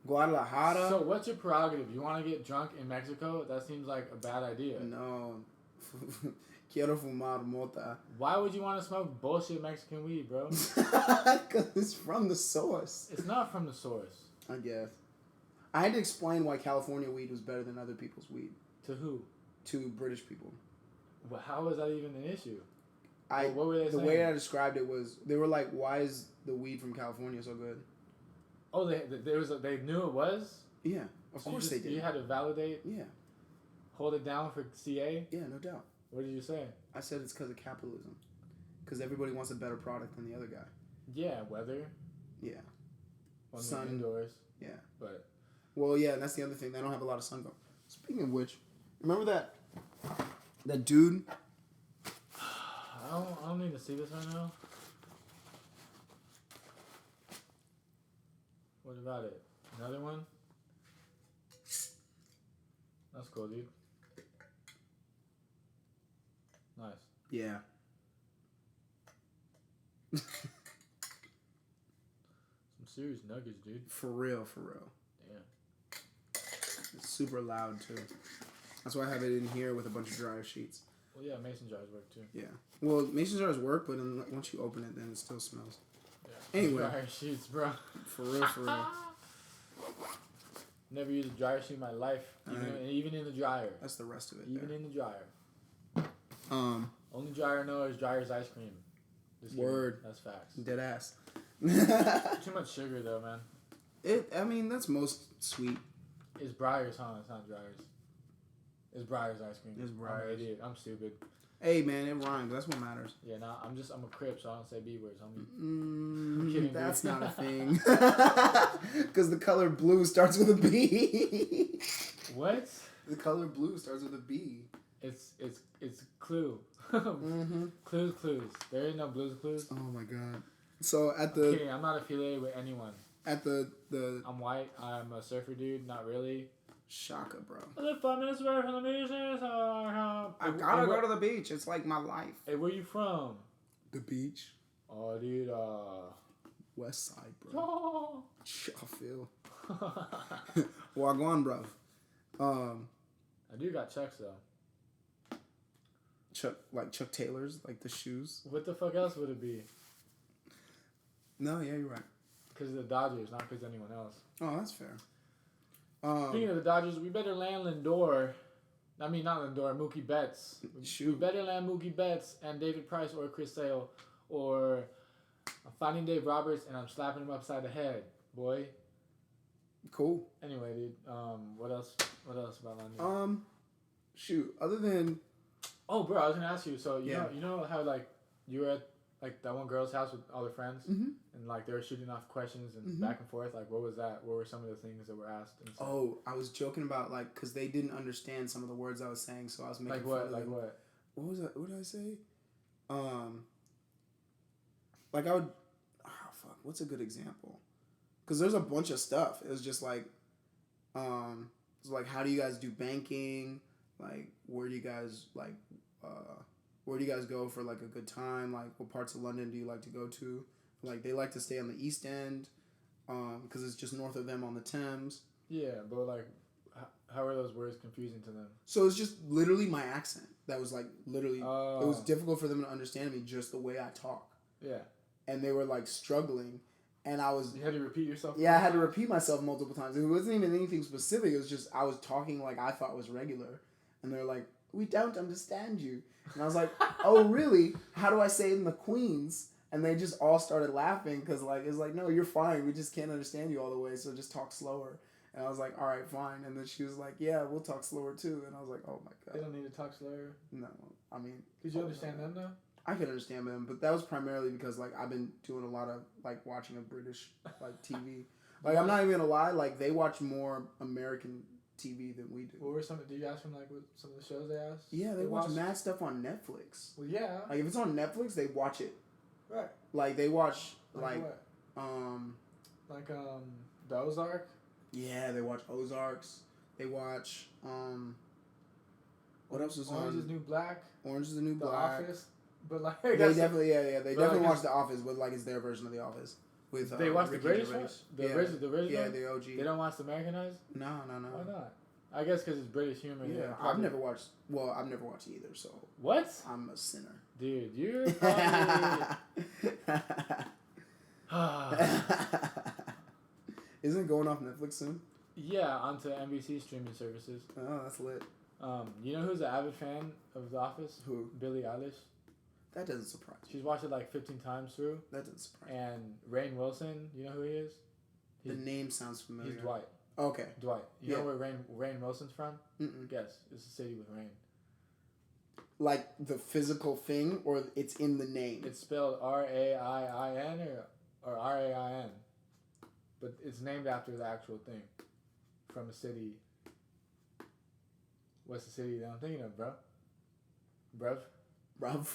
Guadalajara. So what's your prerogative? You want to get drunk in Mexico? That seems like a bad idea. No. Quiero fumar mota. Why would you want to smoke bullshit Mexican weed, bro? Because it's from the source. It's not from the source. I guess. I had to explain why California weed was better than other people's weed. To who? To British people. Well, how is that even an issue? What were they saying? The way I described it was, they were like, why is the weed from California so good? Oh, they knew it was? Yeah, of course they did. You had to validate? Yeah. Hold it down for CA? Yeah, no doubt. What did you say? I said it's because of capitalism. Because everybody wants a better product than the other guy. Yeah, weather. Yeah. Sun. Indoors. Yeah. But. Well, yeah, and that's the other thing. They don't have a lot of sun. Speaking of which, remember that dude? I don't need to see this right now. What about it? Another one? That's cool, dude. Nice. Yeah. Some serious nuggets, dude. For real. Yeah. It's super loud, too. That's why I have it in here with a bunch of dryer sheets. Well, yeah, mason jars work, too. Yeah. Well, mason jars work, but once you open it, then it still smells. Yeah. Anyway. Dryer sheets, bro. For real. Never used a dryer sheet in my life. Even in the dryer. That's the rest of it. Even in the dryer. Only dryer I know is Dryer's ice cream. Word. That's facts. Dead ass. Too much sugar though, man. That's most sweet. It's Breyers, huh? It's not Dryer's. It's Breyer's ice cream. It's Breyers. I'm an idiot. I'm stupid. Hey man, it rhymes. That's what matters. Yeah, I'm a Crip, so I don't say B words, homie. I'm kidding. That's not a thing. Because the color blue starts with a B. What? The color blue starts with a B. It's Clue. Clues. There ain't no Blues Clues. Oh my god. So I'm kidding. I'm not affiliated with anyone. At the I'm white. I'm a surfer dude. Not really. Shaka, bro. The funnest word from the beach is I gotta go to the beach. It's like my life. Hey, where you from? The beach. Oh, dude. West side, bro. Oh. I feel. Wagwan, bro. I do got Chucks though. Chuck Taylor's, like the shoes. What the fuck else would it be? No, yeah, you're right. Because of the Dodgers, not because anyone else. Oh, that's fair. Speaking of the Dodgers, we better land Lindor. I mean, not Lindor, Mookie Betts. We better land Mookie Betts and David Price or Chris Sale, or I'm finding Dave Roberts and I'm slapping him upside the head, boy. Cool. Anyway, dude. What else about London? Shoot. Other than. Oh, bro, I was gonna ask you. So you know how like you were at like that one girl's house with all their friends, and like they were shooting off questions and back and forth. Like, what was that? What were some of the things that were asked? And stuff? Oh, I was joking about like because they didn't understand some of the words I was saying, so I was making like what? Fun of like them. what? What was that? What did I say? Like I would. Oh, fuck. What's a good example? Because there's a bunch of stuff. It was just like, it's like how do you guys do banking? Like where do you guys where do you guys go for like a good time? Like what parts of London do you like to go to? Like they like to stay on the East End, because it's just north of them on the Thames. Yeah, but like, how are those words confusing to them? So it's just literally my accent that was like literally. Oh. It was difficult for them to understand me just the way I talk. Yeah. And they were like struggling, and I was. You had to repeat yourself. Yeah, I had to repeat myself multiple times. It wasn't even anything specific. It was just I was talking like I thought was regular, and they're like, we don't understand you. And I was like, oh, really? How do I say it in the Queens? And they just all started laughing because, like, it's like, no, you're fine. We just can't understand you all the way, so just talk slower. And I was like, all right, fine. And then she was like, yeah, we'll talk slower, too. And I was like, oh, my God. They don't need to talk slower? No. I mean... Could you understand them, though? I could understand them, but that was primarily because, like, I've been doing a lot of, like, watching a British, like, TV. Like, I'm not even gonna lie, like, they watch more American TV than we do. What were some... Did you ask them, like, what some of the shows they asked? Yeah, they watch mad stuff on Netflix. Well, yeah. Like, if it's on Netflix, they watch it. Right. Like, they watch, Like what? The Ozark? Yeah, they watch Ozarks. They watch, what else is on? Orange is the New Black. Orange is the New Black. The Office. But, like... They definitely, they definitely watch The Office, but, like, it's their version of The Office. With, they watch Ricky the British Gervais. one? The original Yeah, one? the OG. They don't watch the Americanized? No. Why not? I guess because it's British humor. Yeah, I've never watched either, so... What? I'm a sinner. Dude, you're probably... Isn't it going off Netflix soon? Yeah, onto NBC streaming services. Oh, that's lit. You know who's an avid fan of The Office? Who? Billie Eilish. That doesn't surprise me. She's watched it like 15 times through. That doesn't surprise me. And Rainn Wilson, you know who he is? The name sounds familiar. He's Dwight. Okay. Dwight. You know where Rainn Wilson's from? Mm-mm. Guess. It's a city with rain. Like the physical thing, or it's in the name? It's spelled R-A-I-I-N or R-A-I-N. But it's named after the actual thing. From a city. What's the city that I'm thinking of, bro? Bruv?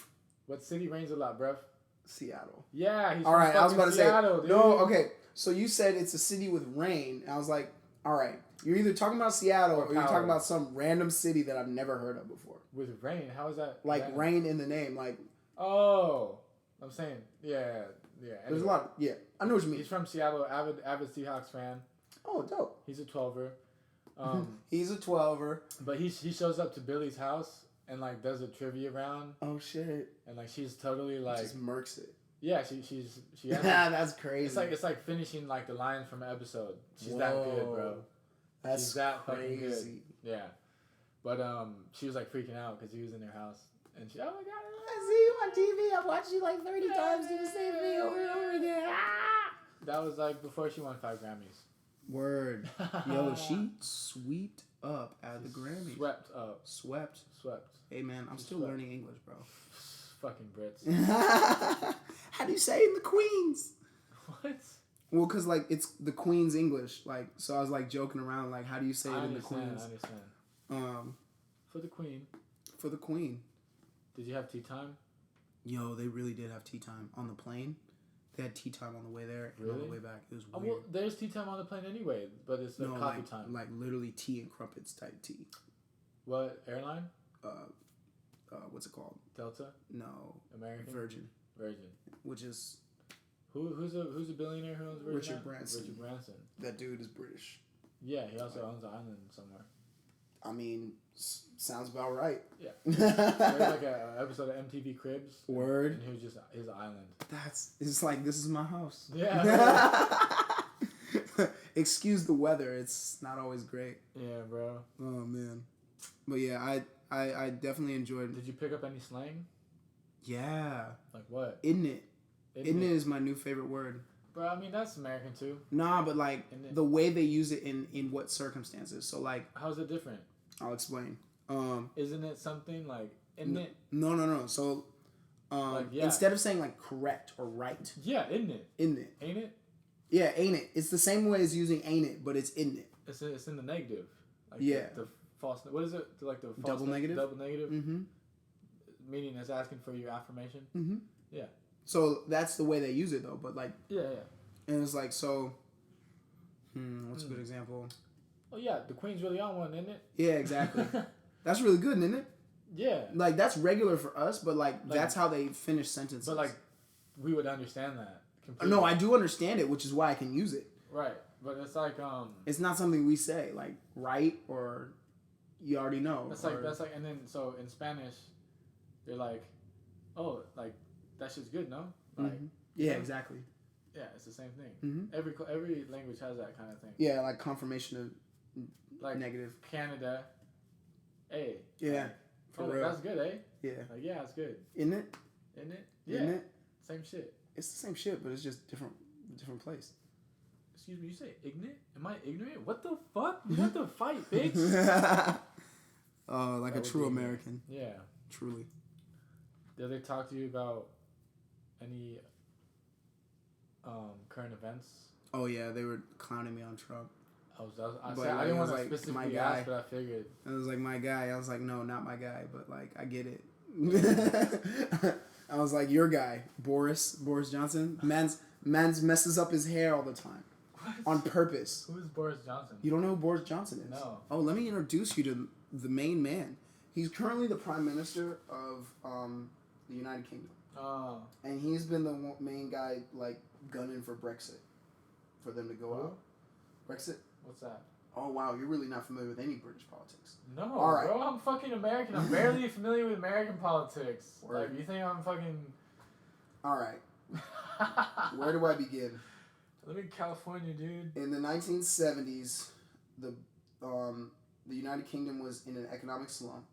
What city rains a lot, bruv? Seattle. Yeah, he's all right, from I was about to Seattle, say, dude. no, okay. So you said it's a city with rain. I was like, all right, you're either talking about Seattle or you're talking about some random city that I've never heard of before. With rain? How is that? Like rain in the name, like. Oh, I'm saying, yeah. Anyway. There's a lot. Yeah, I know what you mean. He's from Seattle, avid Seahawks fan. Oh, dope. He's a 12er. He's a 12er. But he shows up to Billy's house and like does a trivia round. Oh shit. And like she's totally like just murks it. Yeah, she That's crazy. It's like finishing like the line from an episode. She's that good, bro. That's she's that crazy. Fucking good. Yeah. But she was like freaking out because he was in her house. And she, oh my god, I see you on TV. I've watched you like 30 times do the same thing over and over again. Ah! That was like before she won 5 Grammys. Word. Yo, she swept up at the Grammys. Swept up. Swept. Hey man, I'm still learning English, bro. Fucking Brits. How do you say it in the Queens? What? Well, cause like it's the Queen's English, like so I was like joking around, like how do you say it in the Queens? I understand. For the Queen. For the Queen. Did you have tea time? Yo, they really did have tea time on the plane. They had tea time on the way there and on the way back. It was weird. Well, there's tea time on the plane anyway, but it's the coffee time. Like literally tea and crumpets type tea. What airline? What's it called? Delta? No. American? Virgin. Which is... Who's a billionaire who owns Virgin? Richard Branson. That dude is British. Yeah, he also owns an island somewhere. I mean, sounds about right. Yeah. There's like an episode of MTV Cribs. Word. And he was just his island. It's like, this is my house. Yeah. Excuse the weather. It's not always great. Yeah, bro. Oh, man. But yeah, I definitely enjoyed it. Did you pick up any slang? Yeah. Like what? Isn't it? Isn't it is my new favorite word. Bro, I mean, that's American too. Nah, but like the way they use it in what circumstances. So like... How's it different? I'll explain. Isn't it something like... Isn't it? No. So like, instead of saying like correct or right. Yeah, isn't it? Isn't it? Ain't it? Yeah, ain't it? It's the same way as using ain't it, but it's isn't it. It's in the negative. Like yeah. The false... What is it? Like the false double negative? Double negative? Mm-hmm. Meaning it's asking for your affirmation? Mm-hmm. Yeah. So that's the way they use it though, but like... Yeah. And it's like, so... what's a good example? Oh yeah, the Queen's really on one, isn't it? Yeah, exactly. That's really good, isn't it? Yeah. Like, that's regular for us, but like that's how they finish sentences. But like, we would understand that completely. No, I do understand it, which is why I can use it. Right. But it's like... It's not something we say, like, right, or you already know. That's like, and then, so in Spanish, they're like, oh, like, that shit's good, no? Like, yeah, exactly. Yeah, it's the same thing. Every language has that kind of thing. Yeah, like confirmation of like negative. Canada, A. Yeah, For real. That's good, eh? Yeah. Like, yeah, it's good. Isn't it? Isn't it? Yeah. Isn't it? Same shit. It's the same shit, but it's just different place. Excuse me, you say ignorant? Am I ignorant? What the fuck? You have to fight, bitch. Like that a true American. Yeah. Truly. Did they talk to you about any current events? Oh yeah, they were clowning me on Trump. I didn't want to specifically ask, but I figured. It was like my guy. I was like, no, not my guy, but like I get it. I was like, your guy, Boris Johnson. Man's messes up his hair all the time. What? On purpose. Who is Boris Johnson? You don't know who Boris Johnson is? No. Oh, let me introduce you to the main man. He's currently the Prime Minister of the United Kingdom. Oh. And he's been the main guy, like, gunning for Brexit. For them to go out. Brexit? What's that? Oh, wow. You're really not familiar with any British politics. No, all right. Bro. I'm fucking American. I'm barely familiar with American politics. Word. Like, you think I'm fucking... All right. Where do I begin? I live in California, dude. In the 1970s, the United Kingdom was in an economic slump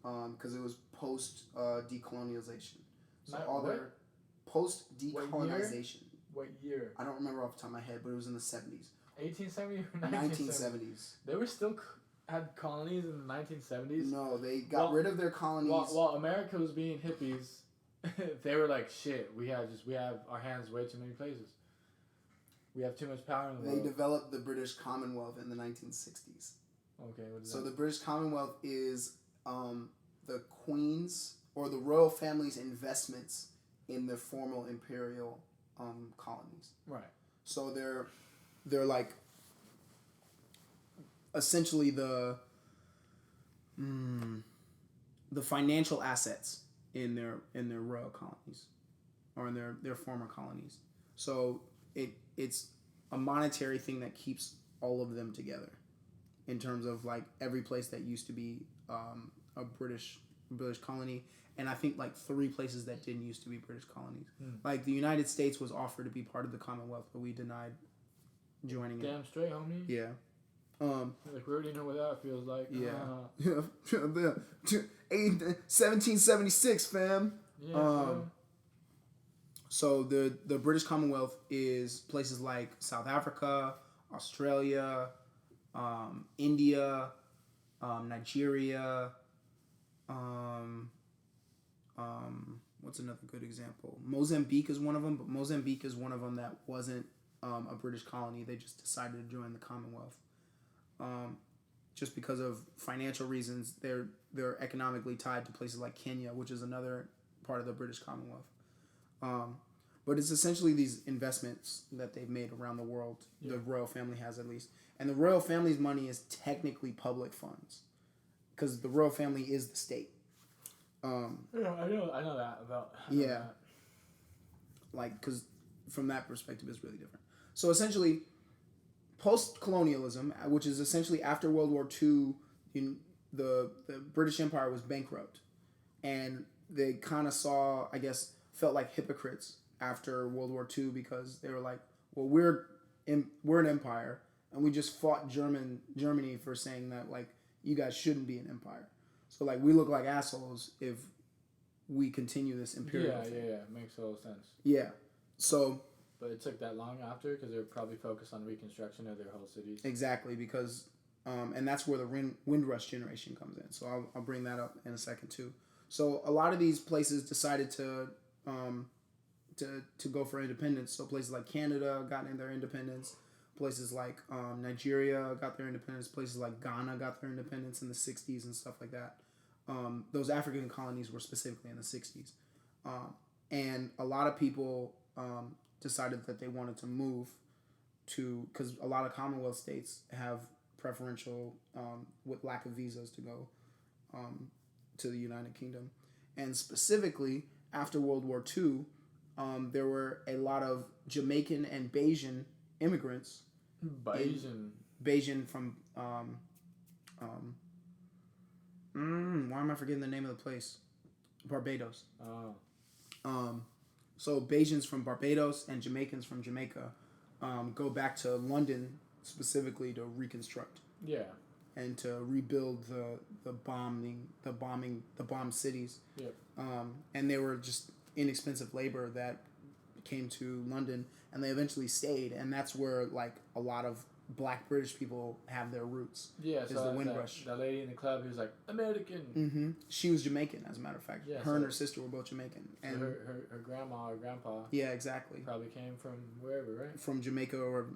because it was post decolonization. So all their post decolonization. What year? I don't remember off the top of my head, but it was in the 70s. 1870 or 1970s. They were still had colonies in the 1970s. No, they got rid of their colonies. While America was being hippies, they were like, shit. We have our hands way too many places. We have too much power in the world. They developed the British Commonwealth in the 1960s. Okay, what is that? So the British Commonwealth is the Queen's or the royal family's investments in the formal imperial colonies. Right. So they're like essentially the financial assets in their royal colonies or in their former colonies. So it's a monetary thing that keeps all of them together in terms of like every place that used to be a British colony, and I think like 3 places that didn't used to be British colonies. Like the United States was offered to be part of the Commonwealth, but we denied joining it. Damn straight, homie. Yeah. Like we already know what that feels like. Yeah. 1776, fam. Yeah. So the British Commonwealth is places like South Africa, Australia, India, Nigeria. What's another good example? Mozambique is one of them, but Mozambique is one of them that wasn't a British colony. They just decided to join the Commonwealth. Just because of financial reasons, they're economically tied to places like Kenya, which is another part of the British Commonwealth. But it's essentially these investments that they've made around the world. Yeah. The royal family has, at least, and the royal family's money is technically public funds, because the royal family is the state. Yeah, I know that about. Yeah. That. Like, because from that perspective, it's really different. So essentially, post-colonialism, which is essentially after World War II, the British Empire was bankrupt, and they kind of felt like hypocrites after World War II, because they were like, well, we're an empire, and we just fought Germany for saying that, like, you guys shouldn't be an empire. So, like, we look like assholes if we continue this imperial thing. Yeah. Makes total sense. Yeah. So... But it took that long after, because they were probably focused on reconstruction of their whole cities. Exactly, because... and that's where the Windrush generation comes in. So I'll bring that up in a second, too. So a lot of these places decided to go for independence. So places like Canada got in their independence. Places like Nigeria got their independence. Places like Ghana got their independence in the 60s and stuff like that. Those African colonies were specifically in the 60s. And a lot of people decided that they wanted to move to... Because a lot of Commonwealth states have preferential, with lack of visas, to go to the United Kingdom. And specifically, after World War II, there were a lot of Jamaican and Bajan immigrants. Bajan from... why am I forgetting the name of the place? Barbados. Oh. So Bajans from Barbados and Jamaicans from Jamaica go back to London specifically to reconstruct. Yeah. and to rebuild the bombed cities. Yep. And they were just inexpensive labor that came to London, and they eventually stayed, and that's where like a lot of Black British people have their roots. Yeah, is so the Windrush. That lady in the club who's like American. Mm-hmm. She was Jamaican, as a matter of fact. Yeah, her and her sister were both Jamaican, and so her grandma or grandpa. Yeah, exactly. Probably came from wherever, right? From Jamaica or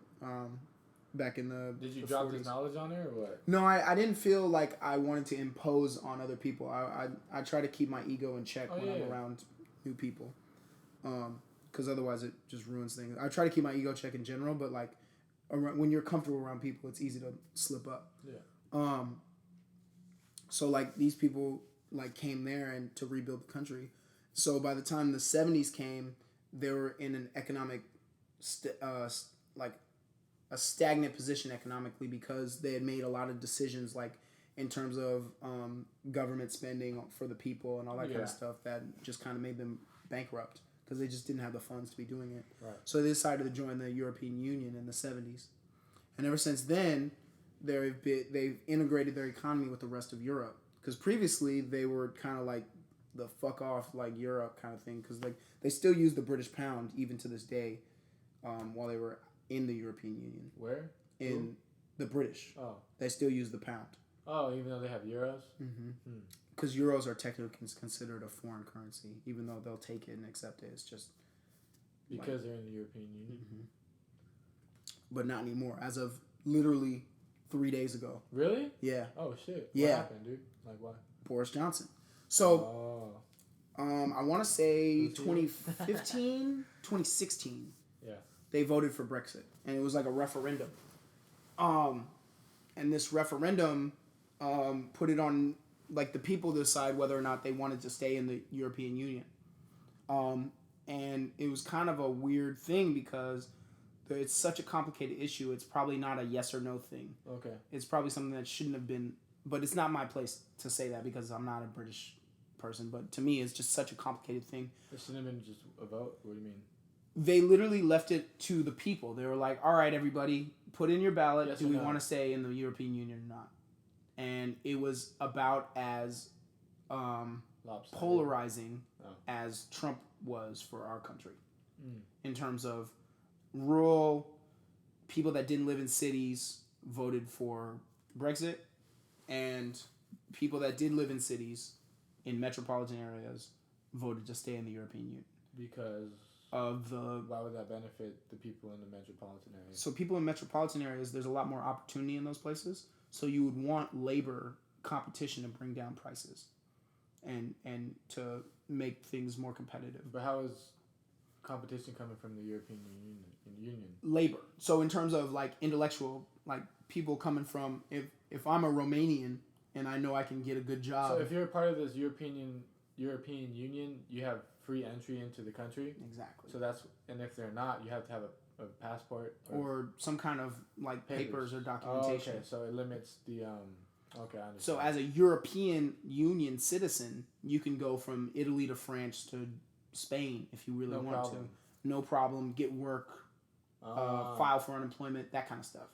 back in the. Did you the drop 40s. this knowledge on her or what? No, I didn't feel like I wanted to impose on other people. I try to keep my ego in check when I'm around new people, because otherwise it just ruins things. I try to keep my ego check in general, but like when you're comfortable around people, it's easy to slip up. Yeah. So like these people like came there and to rebuild the country. So by the time the 70s came, they were in an economic like a stagnant position economically because they had made a lot of decisions like in terms of government spending for the people and all that kind of stuff that just kind of made them bankrupt because they just didn't have the funds to be doing it. Right. So they decided to join the European Union in the 70s. And ever since then, they've integrated their economy with the rest of Europe. Because previously, they were kind of like the fuck off like Europe kind of thing. Because like they still use the British pound even to this day while they were in the European Union. Where? In the British. Oh. They still use the pound. Oh, even though they have euros? Mm-hmm. Because euros are technically considered a foreign currency, even though they'll take it and accept it. It's just because they're in the European Union. Mm-hmm. But not anymore. As of literally 3 days ago. Really? Yeah. Oh shit. Yeah. What happened, dude? Like what? Boris Johnson. So, I want to say 2015, 2016. Yeah. They voted for Brexit, and it was like a referendum. And this referendum put it on like the people to decide whether or not they wanted to stay in the European Union. And it was kind of a weird thing because it's such a complicated issue. It's probably not a yes or no thing. Okay. It's probably something that shouldn't have been, but it's not my place to say that because I'm not a British person. But to me, it's just such a complicated thing. It shouldn't have been just a vote? What do you mean? They literally left it to the people. They were like, all right, everybody, put in your ballot. Yes do we want to stay in the European Union or not? And it was about as polarizing as Trump was for our country in terms of rural people that didn't live in cities voted for Brexit, and people that did live in cities in metropolitan areas voted to stay in the European Union. Because of the... Why would that benefit the people in the metropolitan areas? So people in metropolitan areas, there's a lot more opportunity in those places. So you would want labor competition to bring down prices and to make things more competitive. But how is competition coming from the European Union? Labor. So in terms of like intellectual, like people coming from, if I'm a Romanian and I know I can get a good job. So if you're a part of this European Union, you have free entry into the country. Exactly. So and if they're not, you have to have a passport or some kind of like papers or documentation. Oh, okay, so it limits the okay, I understand. So as a European Union citizen, you can go from Italy to France to Spain if you really want to. No problem. Get work, file for unemployment, that kind of stuff.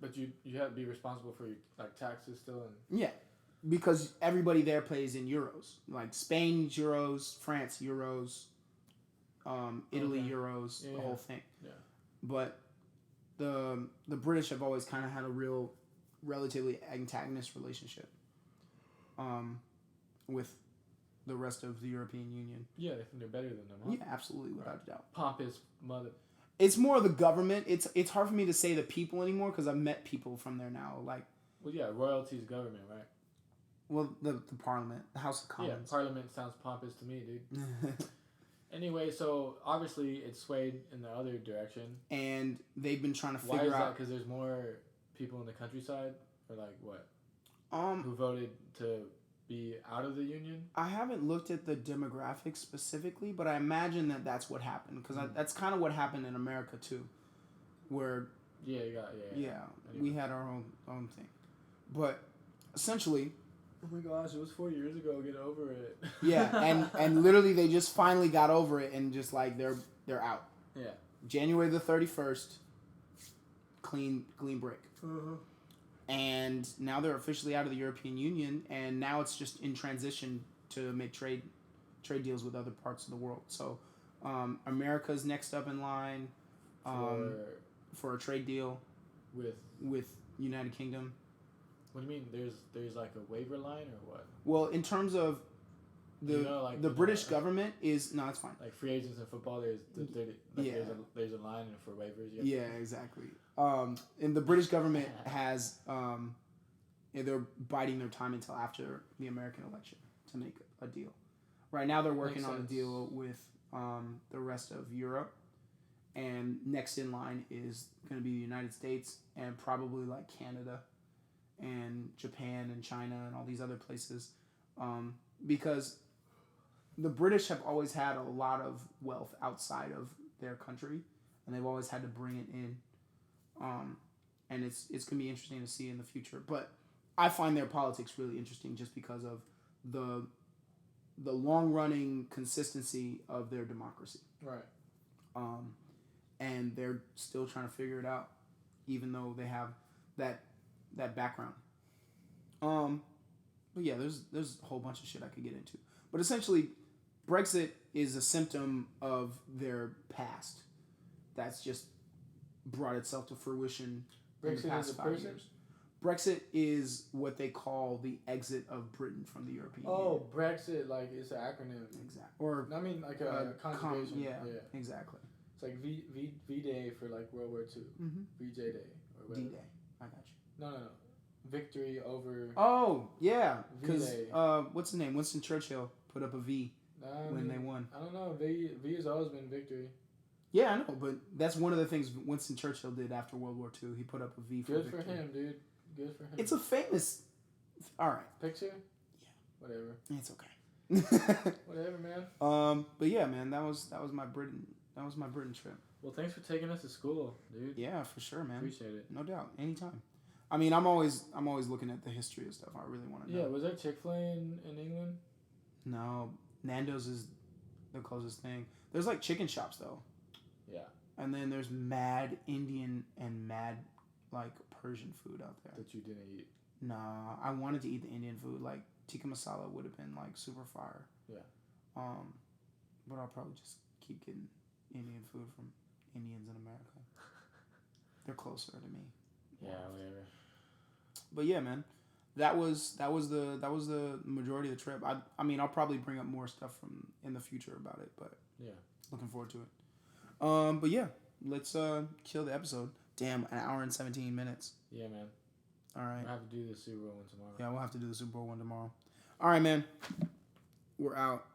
But you have to be responsible for your like taxes still and yeah. Because everybody there pays in euros. Like Spain, euros, France, euros, Italy, euros, the whole thing. Yeah. But the British have always kind of had a relatively antagonist relationship with the rest of the European Union. Yeah, they think they're better than them, huh? Yeah, absolutely, without a doubt. Pompous mother. It's more the government. It's hard for me to say the people anymore because I've met people from there now. Like, well, yeah, royalty's government, right? Well, the Parliament, the House of Commons. Yeah, Parliament sounds pompous to me, dude. Anyway, so obviously it swayed in the other direction. And they've been trying to figure out... Why is that? Because there's more people in the countryside? Or like what? Who voted to be out of the union? I haven't looked at the demographics specifically, but I imagine that that's what happened. Because that's kind of what happened in America too. Where... Yeah, anyway. We had our own thing. But essentially... Oh my gosh, it was 4 years ago. Get over it. Yeah, and literally they just finally got over it and just like they're out. Yeah. January the 31st, clean break. Uh-huh. and now they're officially out of the European Union, and now it's just in transition to make trade deals with other parts of the world. So America's next up in line for a trade deal with United Kingdom. What do you mean? There's like a waiver line or what? Well, in terms of the British government is no, it's fine. Like free agents in football, there's a line for waivers. Yeah, exactly. And the British government has they're biding their time until after the American election to make a deal. Right now, they're working on a deal with the rest of Europe, and next in line is going to be the United States and probably like Canada and Japan and China and all these other places, because the British have always had a lot of wealth outside of their country, and they've always had to bring it in, and it's going to be interesting to see in the future. But I find their politics really interesting just because of the long running consistency of their democracy. Right. And they're still trying to figure it out, even though they have that background. But yeah, there's a whole bunch of shit I could get into. But essentially, Brexit is a symptom of their past that's just brought itself to fruition in the past 5 years. Brexit is what they call the exit of Britain from the European Union. Oh, Brexit, like it's an acronym. Exactly. Or I mean, like a conjugation. Yeah, exactly. It's like V Day for like World War II. Mm-hmm. VJ Day or whatever. D Day. I got you. No. Victory over. Oh yeah, because what's his name? Winston Churchill put up a V when they won. I don't know. V has always been victory. Yeah, I know, but that's one of the things Winston Churchill did after World War II. He put up a V for victory. Good for him, dude. Good for him. It's a famous. All right. Picture. Yeah. Whatever. It's okay. Whatever, man. But yeah, man, that was my Britain. That was my Britain trip. Well, thanks for taking us to school, dude. Yeah, for sure, man. Appreciate it. No doubt. Anytime. I mean, I'm always looking at the history of stuff. I really want to know. Yeah, was there Chick-fil-A in England? No, Nando's is the closest thing. There's like chicken shops though. Yeah. And then there's mad Indian and mad like Persian food out there. That you didn't eat. Nah, I wanted to eat the Indian food. Like tikka masala would have been like super fire. Yeah. But I'll probably just keep getting Indian food from Indians in America. They're closer to me. Yeah, whatever. But yeah, man, that was the majority of the trip. I mean, I'll probably bring up more stuff from in the future about it, but yeah, looking forward to it. But yeah, let's kill the episode. Damn, an hour and 17 minutes. Yeah, man. All right. We'll have to do the Super Bowl one tomorrow. Yeah, we'll have to do the Super Bowl one tomorrow. All right, man. We're out.